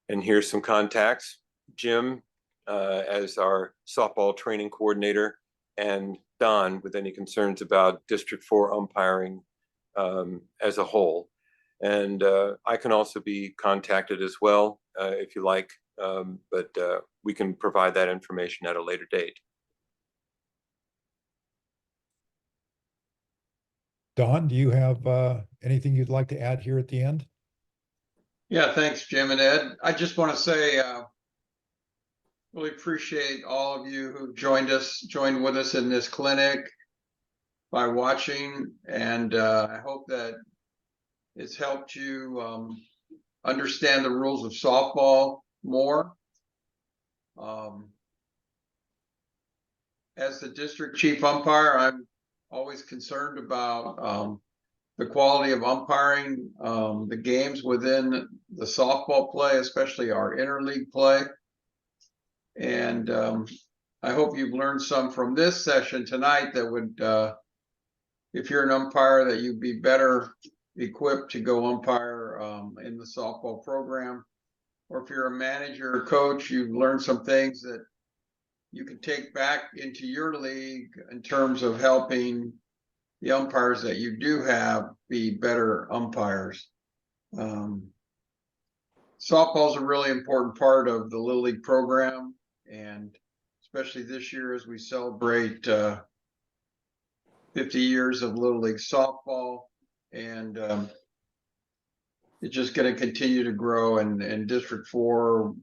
And here's some contacts. Jim, as our softball training coordinator, and Don with any concerns about District 4 umpiring as a whole. And I can also be contacted as well if you like, but we can provide that information at a later date. Don, do you have anything you'd like to add here at the end? Yeah, thanks, Jim and Ed. I just want to say, really appreciate all of you who joined with us in this clinic by watching, and I hope that it's helped you understand the rules of softball more. As the district chief umpire, I'm always concerned about the quality of umpiring the games within the softball play, especially our interleague play. And I hope you've learned some from this session tonight that would, if you're an umpire, that you'd be better equipped to go umpire in the softball program. Or if you're a manager or coach, you've learned some things that you can take back into your league in terms of helping the umpires that you do have be better umpires. Softball is a really important part of the Little League program, and especially this year as we celebrate 50 years of Little League softball, and it's just going to continue to grow. And District 4